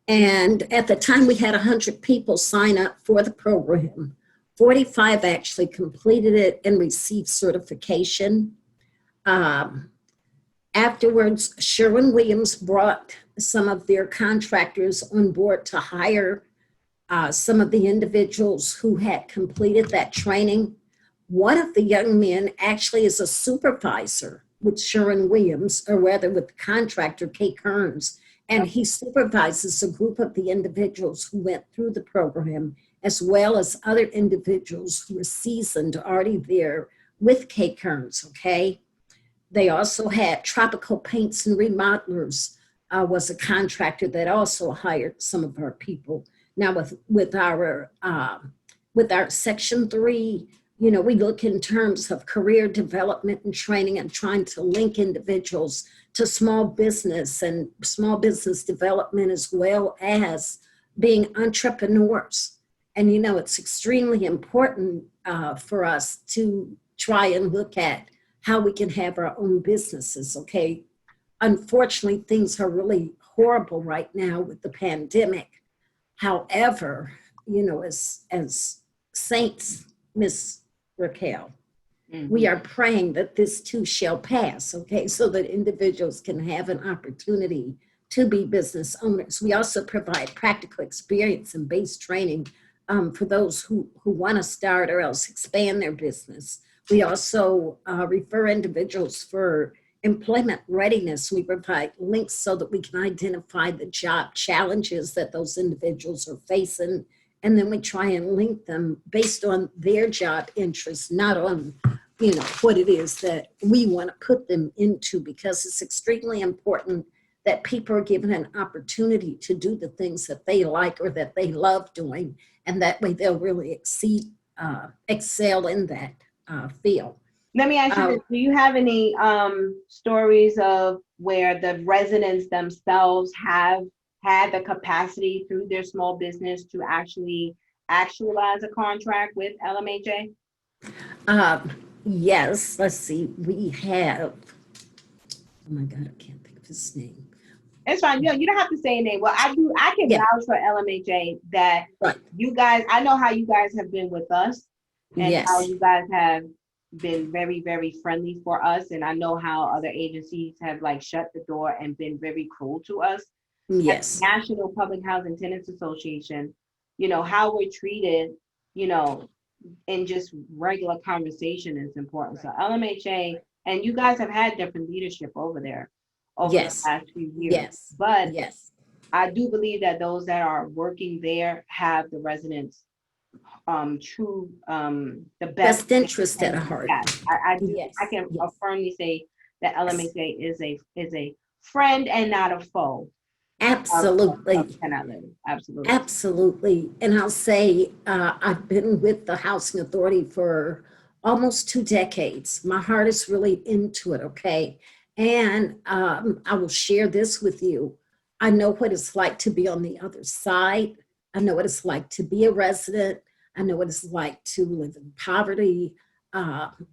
And at the time we had 100 people sign up for the program. 45 actually completed it and received certification. Afterwards, Sherwin-Williams brought some of their contractors on board to hire some of the individuals who had completed that training. One of the young men actually is a supervisor with Sherwin-Williams, or rather with the contractor, Kate Kearns, and he supervises a group of the individuals who went through the program, as well as other individuals who were seasoned already there with Kate Kearns, okay? They also had Tropical Paints and Remodelers, was a contractor that also hired some of our people. Now with our Section 3, you know, we look in terms of career development and training and trying to link individuals to small business and small business development, as well as being entrepreneurs. And, you know, it's extremely important for us to try and look at how we can have our own businesses, okay? Unfortunately, things are really horrible right now with the pandemic. However, you know, as saints, Miss Raquel, we are praying that this too shall pass, okay, so that individuals can have an opportunity to be business owners. We also provide practical experience and base training for those who want to start or else expand their business. We also refer individuals for employment readiness. We provide links so that we can identify the job challenges that those individuals are facing. And then we try and link them based on their job interests, not on, you know, what it is that we want to put them into, because it's extremely important that people are given an opportunity to do the things that they like or that they love doing. And that way they'll really excel in that field. Let me ask you this. Do you have any stories of where the residents themselves have had the capacity through their small business to actually actualize a contract with LMHA? Yes, let's see. We have, oh my God, I can't think of his name. It's fine. You don't have to say a name. Well, I can vouch for LMHA that you guys, I know how you guys have been with us and how you guys have been very, very friendly for us. And I know how other agencies have like shut the door and been very cruel to us. Yes. National Public Housing Tenants Association, you know, how we're treated, you know, in just regular conversation is important. So LMHA, and you guys have had different leadership over there over the last few years. But I do believe that those that are working there have the residents' true the best interest at heart. I do. I can firmly say that LMHA is a friend and not a foe. Absolutely. Absolutely. Absolutely. And I'll say I've been with the Housing Authority for almost 2 decades. My heart is really into it, okay? And I will share this with you. I know what it's like to be on the other side. I know what it's like to be a resident. I know what it's like to live in poverty.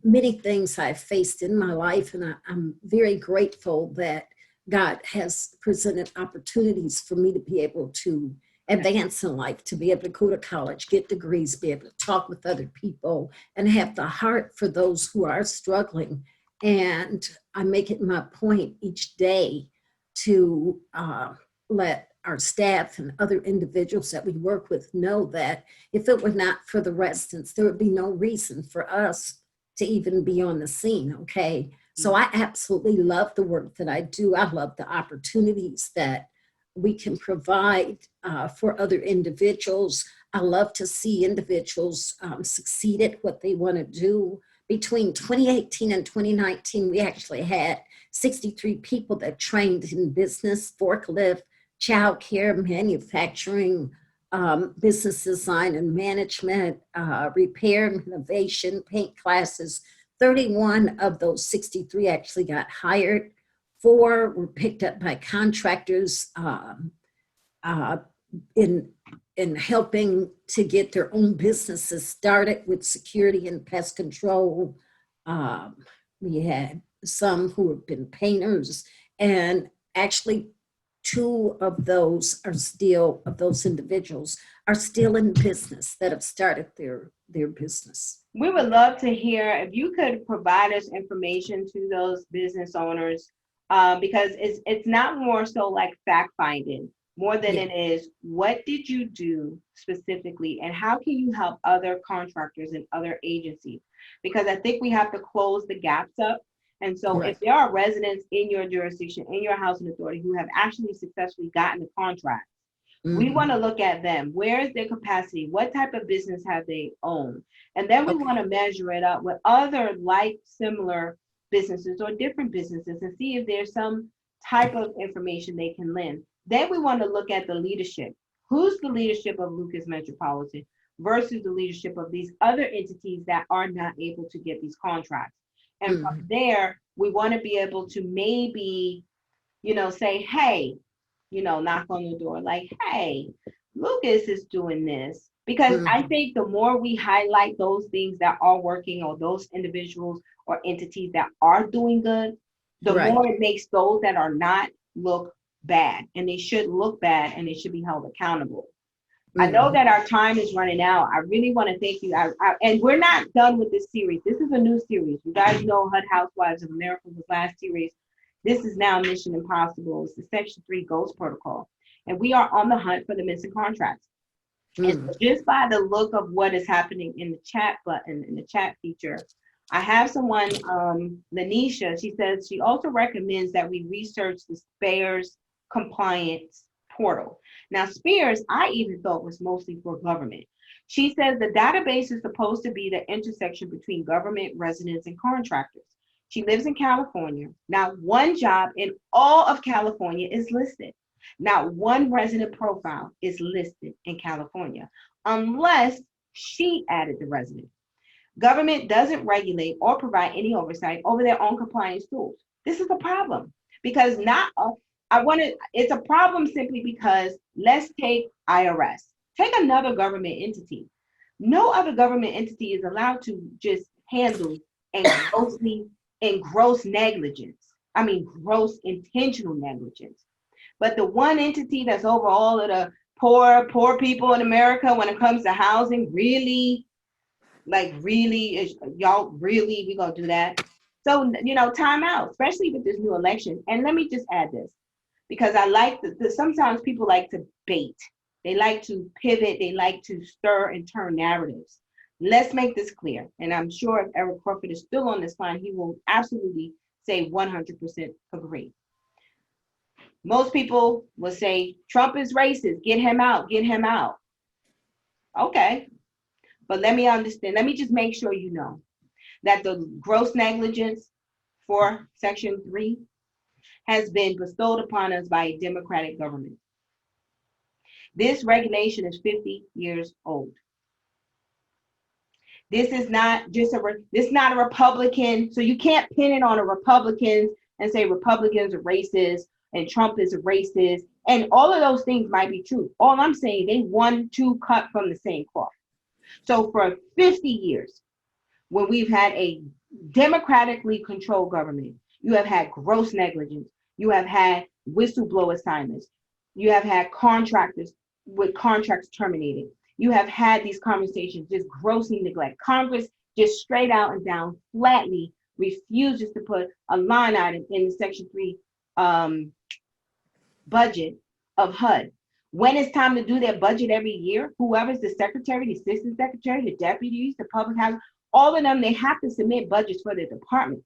Many things I've faced in my life, and I'm very grateful that God has presented opportunities for me to be able to advance in life, to be able to go to college, get degrees, be able to talk with other people, and have the heart for those who are struggling. And I make it my point each day to let our staff and other individuals that we work with know that if it were not for the residents, there would be no reason for us to even be on the scene, okay? So I absolutely love the work that I do. I love the opportunities that we can provide for other individuals. I love to see individuals succeed at what they want to do. Between 2018 and 2019, we actually had 63 people that trained in business, forklift, childcare, manufacturing, business design and management, repair and innovation, paint classes. 31 of those 63 actually got hired. 4 were picked up by contractors uh, in helping to get their own businesses started with security and pest control. Um, we had some who have been painters, and actually 2 of those individuals are still in business that have started their business. We would love to hear if you could provide us information to those business owners, because it's not more so like fact finding, more than Yeah. it is what did you do specifically, and how can you help other contractors and other agencies? Because I think we have to close the gaps up. And so Right. if there are residents in your jurisdiction, in your housing authority, who have actually successfully gotten a contract, we Mhm. want to look at them. Where is their capacity? What type of business have they owned? And then we Okay. want to measure it up with other like similar businesses or different businesses and see if there's some type of information they can lend. Then we want to look at the leadership. Who's the leadership of Lucas Metropolitan versus the leadership of these other entities that are not able to get these contracts? And from Mhm. there, we want to be able to maybe, say, hey, knock on the door, like, hey, Lucas is doing this. Because I Mhm. think the more we highlight those things that are working, or those individuals or entities that are doing good, the Right. more it makes those that are not look bad. And they should look bad, and they should be held accountable. I know Mhm. that our time is running out. I really want to thank you. And we're not done with this series. This is a new series. You guys know HUD Housewives of America was last series. This is now Mission Impossible. It's the Section 3 Ghost Protocol. And we are on the hunt for the missing contracts. And Mhm. so just by the look of what is happening in the chat button, in the chat feature, I have someone, Lanisha, she says she also recommends that we research the SPARES compliance portal. Now, SPARES, I even thought was mostly for government. She says the database is supposed to be the intersection between government, residents, and contractors. She lives in California. Not one job in all of California is listed. Not one resident profile is listed in California unless she added the resident. Government doesn't regulate or provide any oversight over their own compliance tools. This is a problem because it's a problem simply because let's take IRS. Take another government entity. No other government entity is allowed to just handle gross negligence. I mean, gross intentional negligence. But the one entity that's over all of the poor people in America when it comes to housing, really, like really, y'all really, we gonna do that? So, time out, especially with this new election. And let me just add this, because I like sometimes people like to bait. They like to pivot. They like to stir and turn narratives. Let's make this clear. And I'm sure if Eric Crawford is still on this line, he will absolutely say 100% agree. Most people will say Trump is racist. Get him out. Get him out. Okay. But let me understand. Let me just make sure you know that the gross negligence for Section 3 has been bestowed upon us by a Democratic government. This regulation is 50 years old. This is not just this is not a Republican, so you can't pin it on a Republicans and say Republicans are racist and Trump is a racist, and all of those things might be true. All I'm saying, they 1-2 cut from the same cloth. So for 50 years, when we've had a democratically controlled government, you have had gross negligence, you have had whistleblower assignments, you have had contractors with contracts terminated, you have had these conversations just grossly neglect. Congress just straight out and down flatly refuses to put a line item in the Section 3 budget of HUD. When it's time to do their budget every year, whoever's the secretary, the assistant secretary, the deputies, the public housing, all of them, they have to submit budgets for their department.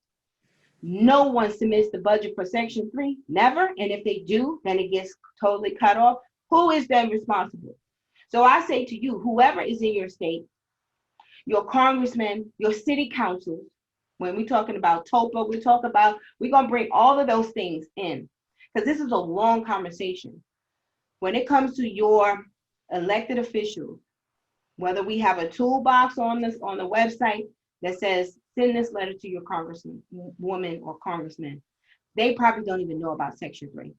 No one submits the budget for Section 3, never. And if they do, then it gets totally cut off. Who is then responsible? So I say to you, whoever is in your state, your congressmen, your city councils, When we're talking about TOPA, we're going to bring all of those things in because this is a long conversation. When it comes to your elected officials, whether we have a toolbox on the website that says send this letter to your congressman, woman, or congressman, they probably don't even know about Section 3.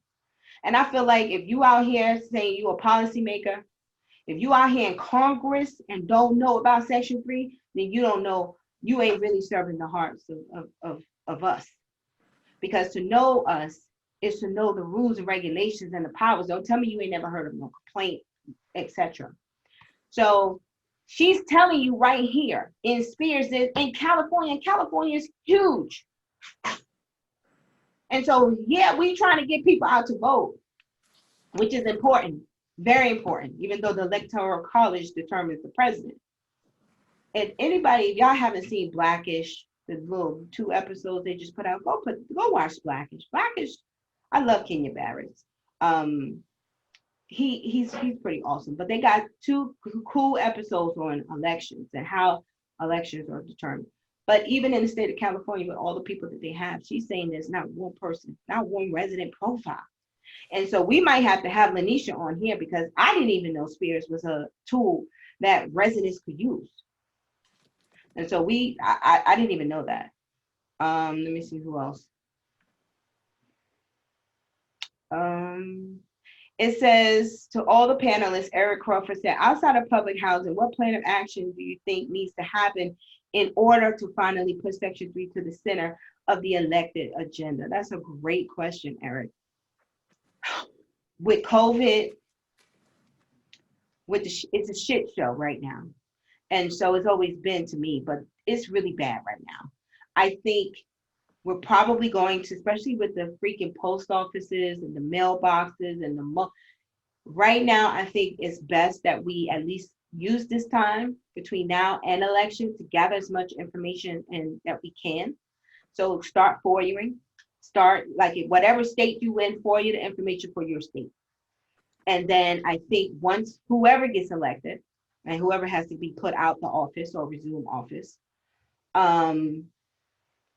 And I feel like if you out here saying you a policymaker, if you out here in Congress and don't know about Section 3, then you don't know, you ain't really serving the hearts of us. Because to know us is to know the rules and regulations and the powers. Don't tell me you ain't never heard of no complaint, etc. So she's telling you right here in Spears in California, and California is huge. And so, yeah, we trying to get people out to vote, which is important, very important, even though the Electoral College determines the president. And anybody, if y'all haven't seen Blackish, the little 2 episodes they just put out, go watch Blackish. Blackish, I love Kenya Barris. He's pretty awesome. But they got 2 cool episodes on elections and how elections are determined. But even in the state of California, with all the people that they have, she's saying there's not one person, not one resident profile. And so we might have to have Lanisha on here because I didn't even know Spears was a tool that residents could use. And so I didn't even know that. Let me see who else. It says, to all the panelists, Eric Crawford said, outside of public housing, what plan of action do you think needs to happen in order to finally put Section 3 to the center of the elected agenda? That's a great question, Eric. With COVID, it's a shit show right now. And so it's always been to me, but it's really bad right now. I think we're probably going to, especially with the freaking post offices and the mailboxes and right now, I think it's best that we at least use this time between now and election to gather as much information and that we can. So start FOIAing, start like whatever state you in, FOIA the information for your state. And then I think once whoever gets elected and whoever has to be put out the office or resume office,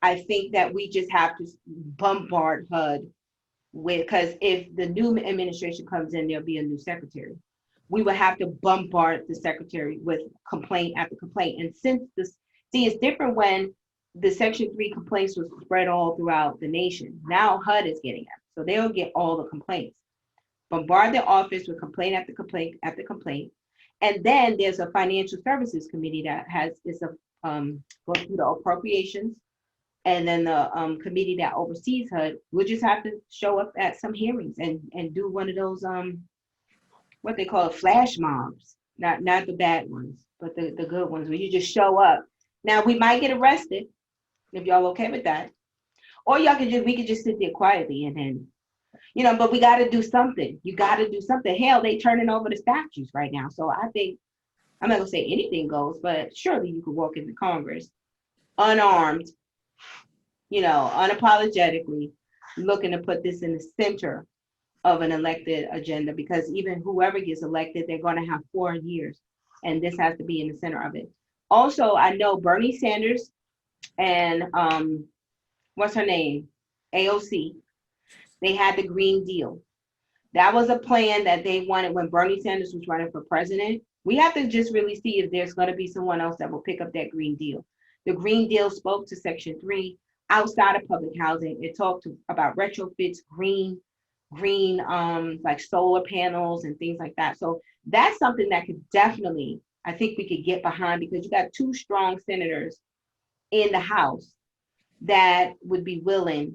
I think that we just have to bombard HUD with, because if the new administration comes in, there'll be a new secretary. We will have to bombard the secretary with complaint after complaint. And since it's different when the Section 3 complaints was spread all throughout the nation. Now HUD is getting them. So they'll get all the complaints. Bombard the office with complaint after complaint after complaint. And then there's a financial services committee that going through the appropriations. And then the committee that oversees HUD will just have to show up at some hearings and do one of those, what they call flash mobs, not the bad ones, but the good ones where you just show up. Now we might get arrested if y'all okay with that, or we could just sit there quietly and then, but we got to do something. You got to do something. Hell, they turning over the statues right now. So I think, I'm not gonna say anything goes, but surely you could walk into Congress unarmed, unapologetically looking to put this in the center of an elected agenda, because even whoever gets elected, they're going to have 4 years, and this has to be in the center of it. Also, I know Bernie Sanders and what's her name? AOC, they had the Green Deal. That was a plan that they wanted when Bernie Sanders was running for president. We have to just really see if there's going to be someone else that will pick up that Green Deal. The Green Deal spoke to Section 3 outside of public housing. It talked about retrofits, green, like solar panels and things like that. So that's something that could definitely, I think we could get behind, because you got 2 strong senators in the House that would be willing,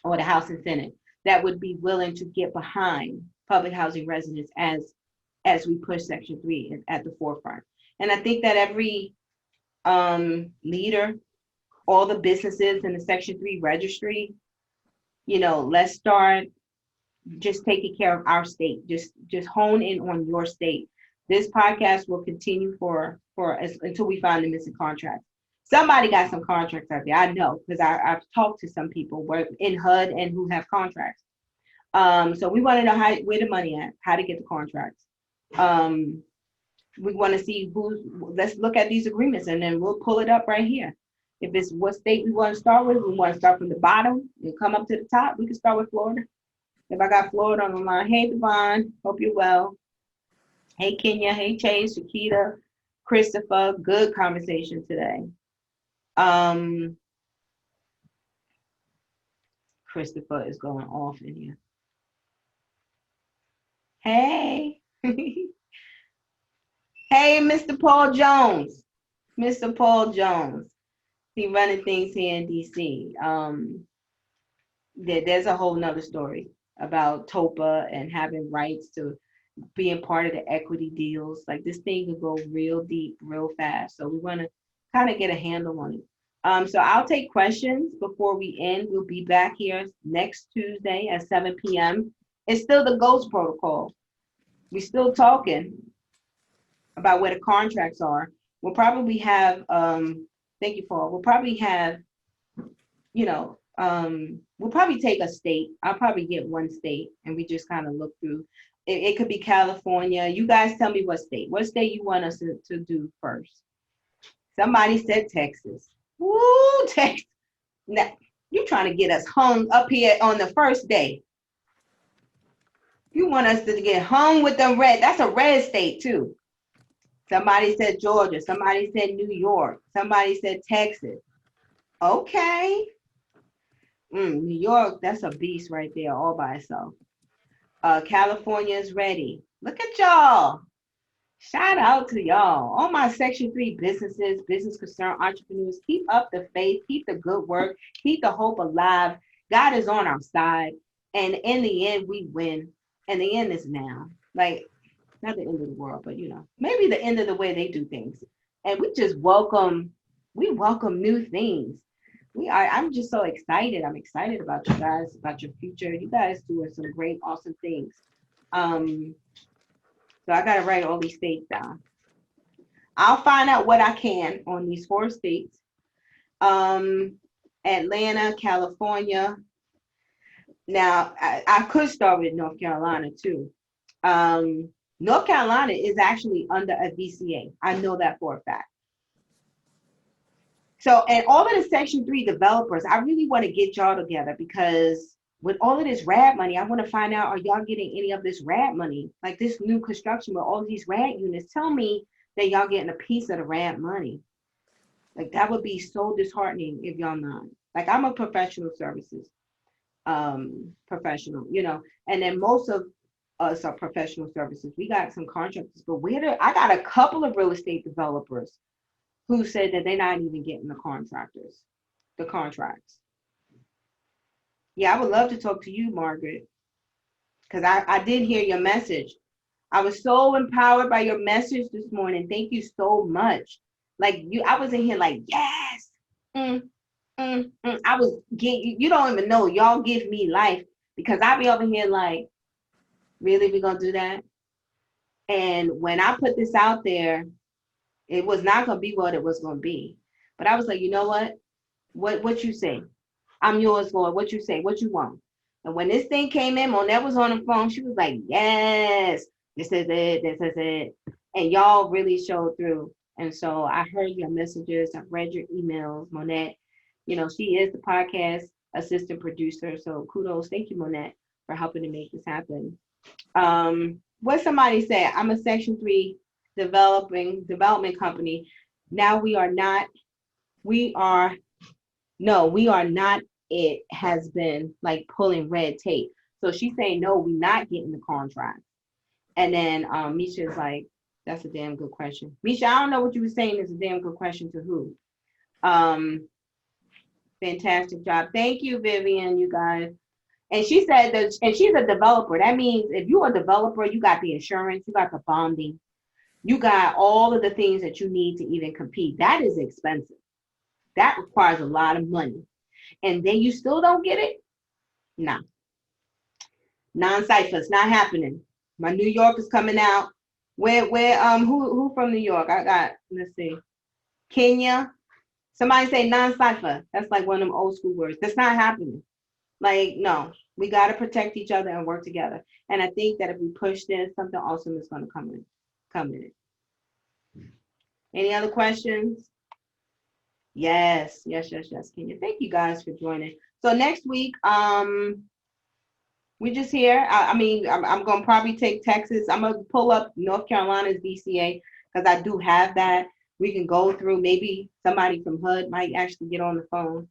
or the House and Senate, that would be willing to get behind public housing residents as we push Section 3 at the forefront. And I think that every leader, all the businesses in the Section 3 registry, let's start just taking care of our state. Just hone in on your state. This podcast will continue until we find the missing contracts. Somebody got some contracts out there. I know, because I've talked to some people in HUD and who have contracts. So we want to know where the money at, how to get the contracts. We want to see let's look at these agreements, and then we'll pull it up right here. If it's what state we want to start with, we want to start from the bottom and come up to the top. We can start with Florida. If I got Florida on the line, hey Devon, hope you're well. Hey Kenya, hey Chase, Shakita, Christopher, good conversation today. Christopher is going off in here. Hey. Hey, Mr. Paul Jones. Mr. Paul Jones. He running things here in DC. There's a whole nother story about TOPA and having rights to being part of the equity deals. Like this thing could go real deep, real fast. So we want to kind of get a handle on it. So I'll take questions before we end. We'll be back here next Tuesday at 7 p.m. It's still the GHOST protocol. We're still talking about where the contracts are. We'll probably have, thank you, Paul. We'll probably have, we'll probably take a state. I'll probably get one state and we just kind of look through. It could be California. You guys tell me what state. What state you want us to do first? Somebody said Texas. Woo, Texas. Now, you're trying to get us hung up here on the first day. You want us to get hung with the red. That's a red state too. Somebody said Georgia. Somebody said New York. Somebody said Texas. Okay. New York, that's a beast right there all by itself. California is ready. Look at y'all. Shout out to y'all. All my Section 3 businesses, business concerned entrepreneurs, keep up the faith, keep the good work, keep the hope alive. God is on our side. And in the end, we win. And the end is now. Like, not the end of the world, but maybe the end of the way they do things. And we just welcome new things. I'm just so excited. I'm excited about you guys, about your future. You guys doing some great, awesome things. So I gotta write all these states down. I'll find out what I can on these 4 states. Atlanta, California. Now, I could start with North Carolina too. North Carolina is actually under a VCA. I know that for a fact. So, and all of the Section 3 developers, I really want to get y'all together because with all of this RAD money, I want to find out, are y'all getting any of this RAD money? Like this new construction with all these RAD units, tell me that y'all getting a piece of the RAD money. Like that would be so disheartening if y'all not. Like I'm a professional services professional, and then most of us are professional services. We got some contractors, but I got a couple of real estate developers who said that they're not even getting the contracts. Yeah, I would love to talk to you, Margaret, because I did hear your message. I was so empowered by your message this morning. Thank you so much. Like I was in here like, yes. I was you don't even know. Y'all give me life because I be over here like, really, we gonna do that? And when I put this out there, it was not gonna be what it was gonna be. But I was like, you know what? What you say? I'm yours, Lord. What you say? What you want? And when this thing came in, Monette was on the phone. She was like, yes, this is it. This is it. And y'all really showed through. And so I heard your messages. I've read your emails, Monette. She is the podcast assistant producer. So kudos. Thank you, Monette, for helping to make this happen. What somebody said, I'm a Section 3 development company. Now we are not, it has been like pulling red tape. So she's saying, no, we're not getting the contract. And then Misha is like, that's a damn good question. Misha, I don't know what you were saying is a damn good question to who. Fantastic job. Thank you, Vivian, you guys. And she said that, and she's a developer. That means if you're a developer, you got the insurance, you got the bonding, you got all of the things that you need to even compete. That is expensive. That requires a lot of money. And then you still don't get it? Nah. Non-cyphers, not happening. My New York is coming out. Who from New York? I got, let's see. Kenya. Somebody say non-cipher. That's like one of them old school words. That's not happening. Like, no, we got to protect each other and work together. And I think that if we push this, something awesome is going to come in it. Any other questions? Yes, yes, yes, yes, Kenya. Thank you guys for joining. So next week, we just here. I mean, I'm gonna probably take Texas. I'm gonna pull up North Carolina's DCA because I do have that. We can go through. Maybe somebody from HUD might actually get on the phone.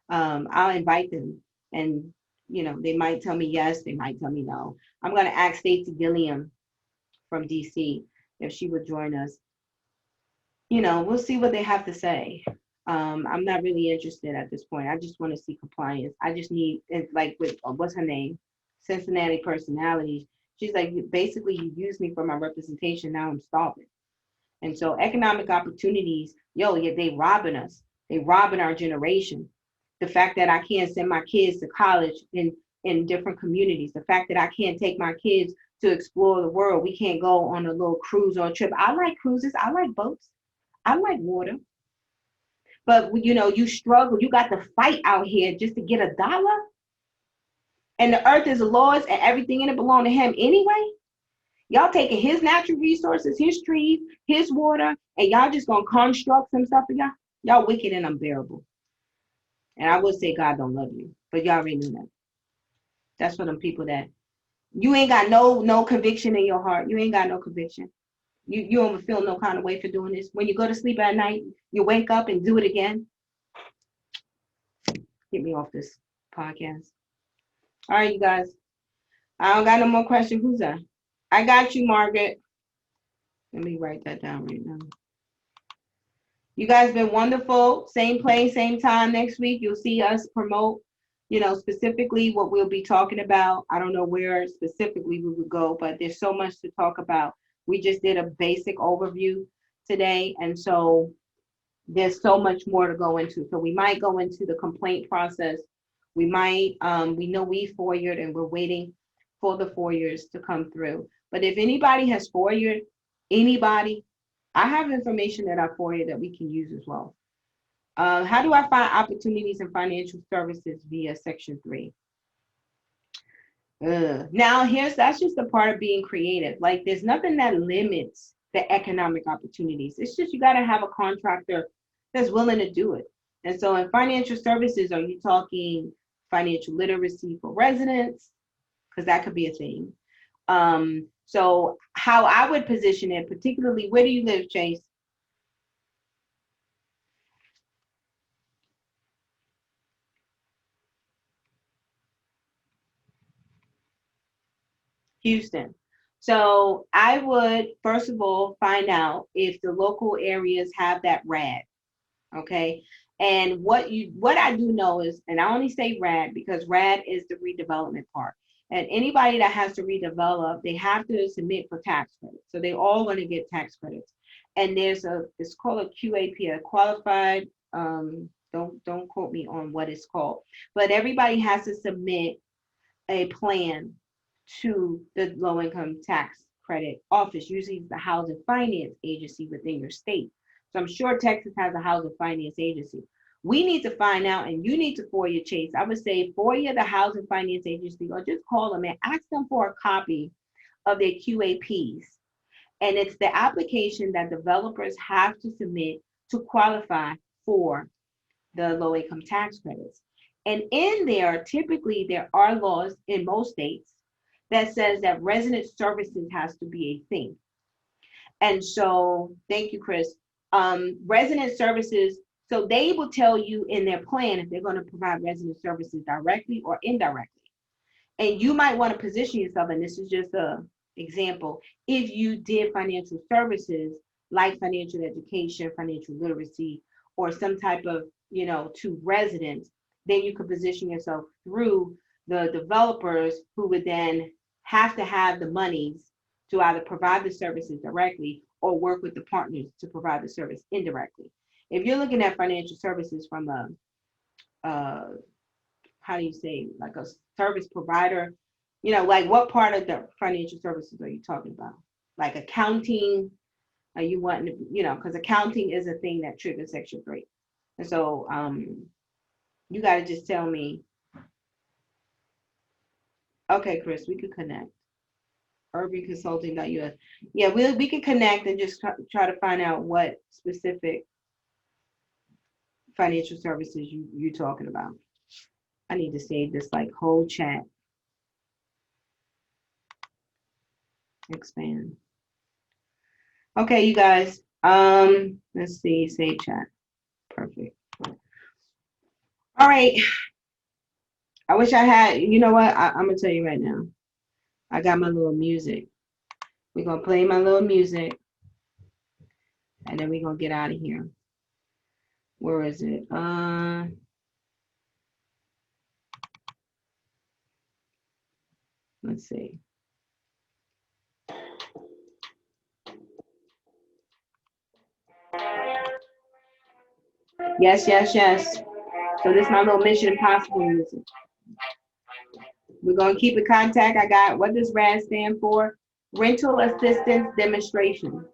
I'll invite them, and they might tell me yes, they might tell me no. I'm gonna ask Stacey Gilliam from DC if she would join us. We'll see what they have to say. I'm not really interested at this point. I just want to see compliance. I just need, it's like with, what's her name? Cincinnati Personalities. She's like, basically, you use me for my representation. Now I'm starving. And so economic opportunities, yeah, they robbing us. They robbing our generation. The fact that I can't send my kids to college in different communities. The fact that I can't take my kids to explore the world. We can't go on a little cruise or a trip. I like cruises. I like boats. I like water. But you struggle. You got to fight out here just to get $1. And the earth is the Lord's and everything in it belong to him anyway. Y'all taking his natural resources, his trees, his water, and y'all just gonna construct some stuff for y'all. Y'all wicked and unbearable. And I would say God don't love you, but y'all already know that. That's for them people that you ain't got no conviction in your heart. You ain't got no conviction. You don't feel no kind of way for doing this. When you go to sleep at night, you wake up and do it again. Get me off this podcast. All right, you guys. I don't got no more questions. Who's that? I got you, Margaret. Let me write that down right now. You guys been wonderful. Same place, same time next week. You'll see us promote, specifically what we'll be talking about. I don't know where specifically we would go, but there's so much to talk about. We just did a basic overview today, and so there's so much more to go into. So we might go into the complaint process. We might, we know we FOIA'd and we're waiting for the FOIAs to come through. But if anybody has FOIA'd, anybody, I have information that I FOIA that we can use as well. How do I find opportunities in financial services via Section 3? Now, that's just the part of being creative. Like, there's nothing that limits the economic opportunities. It's just you got to have a contractor that's willing to do it. And so in financial services, are you talking financial literacy for residents? Because that could be a thing. So how I would position it, particularly, where do you live, Chase? Houston. So I would, first of all, find out if the local areas have that RAD. Okay. And what I do know is, and I only say RAD because RAD is the redevelopment part. And anybody that has to redevelop, they have to submit for tax credits. So they're all going to get tax credits. And it's called a QAP, a qualified, don't quote me on what it's called, but everybody has to submit a plan to the low income tax credit office. Usually it's the housing finance agency within your state. So I'm sure Texas has a housing finance agency. We need to find out, and you need to FOIA, Chase. I would say FOIA the housing finance agency, or just call them and ask them for a copy of their QAPs. And it's the application that developers have to submit to qualify for the low income tax credits. And in there, typically there are laws in most states that says that resident services has to be a thing. And so, thank you, Chris. Resident services, so they will tell you in their plan if they're going to provide resident services directly or indirectly. And you might want to position yourself, and this is just an example, if you did financial services like financial education, financial literacy, or some type of, to residents, then you could position yourself through the developers who would then have to have the monies to either provide the services directly or work with the partners to provide the service indirectly. If you're looking at financial services from how do you say, like a service provider, like what part of the financial services are you talking about? Like accounting? Are you wanting to, because accounting is a thing that triggers Section 3. And so you got to just tell me. Okay, Chris, we could connect. urbanconsulting.us. Yeah, we can connect and just try to find out what specific financial services you talking about. I need to save this like whole chat. Expand. Okay, you guys. Let's see, save chat. Perfect. All right. I wish I had, you know what? I'm gonna tell you right now. I got my little music. We're gonna play my little music and then we're gonna get out of here. Where is it? Let's see. Yes, yes, yes. So this is my little Mission Impossible music. We're gonna keep in contact. I got, what does RAD stand for? Rental Assistance Demonstration.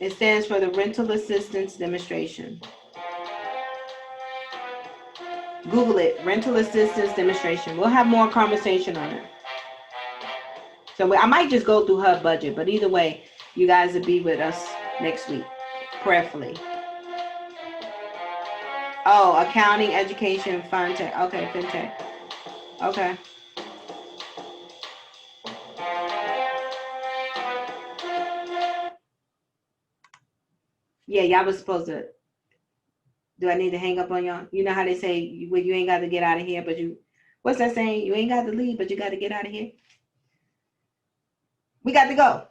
It stands for the Rental Assistance Demonstration. Google it, Rental Assistance Demonstration. We'll have more conversation on it. So I might just go through her budget, but either way, you guys will be with us next week, prayerfully. Oh, accounting, education, fintech. Okay, fintech. Okay. Yeah, y'all was supposed to. Do I need to hang up on y'all? You know how they say, well, you ain't got to get out of here, but you, what's that saying? You ain't got to leave, but you got to get out of here. We got to go.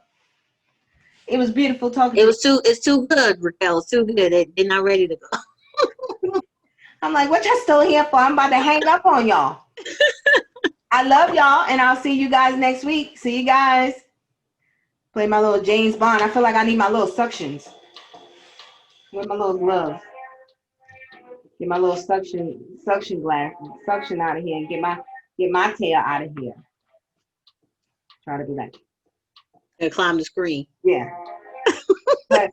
It was beautiful talking to you. It's too good, Raquel. It's too good. They're not ready to go. I'm like, what y'all still here for? I'm about to hang up on y'all. I love y'all, and I'll see you guys next week. See you guys. Play my little James Bond. I feel like I need my little suctions. Where's my little gloves? Get my little suction glass, suction out of here, and get my tail out of here. Try to be like, And climb the screen. yeah. But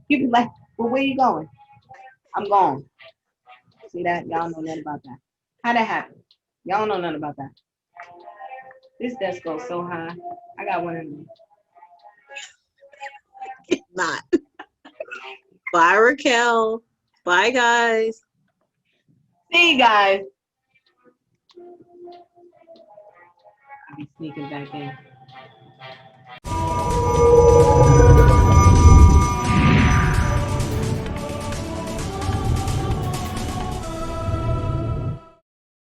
you be like, well, where you going? I'm gone. See that? Y'all know nothing about that. How that happen? Y'all know nothing about that. This desk goes so high. I got one of them. Not. Bye, Raquel. Bye, guys. See you guys. I'll be sneaking back in.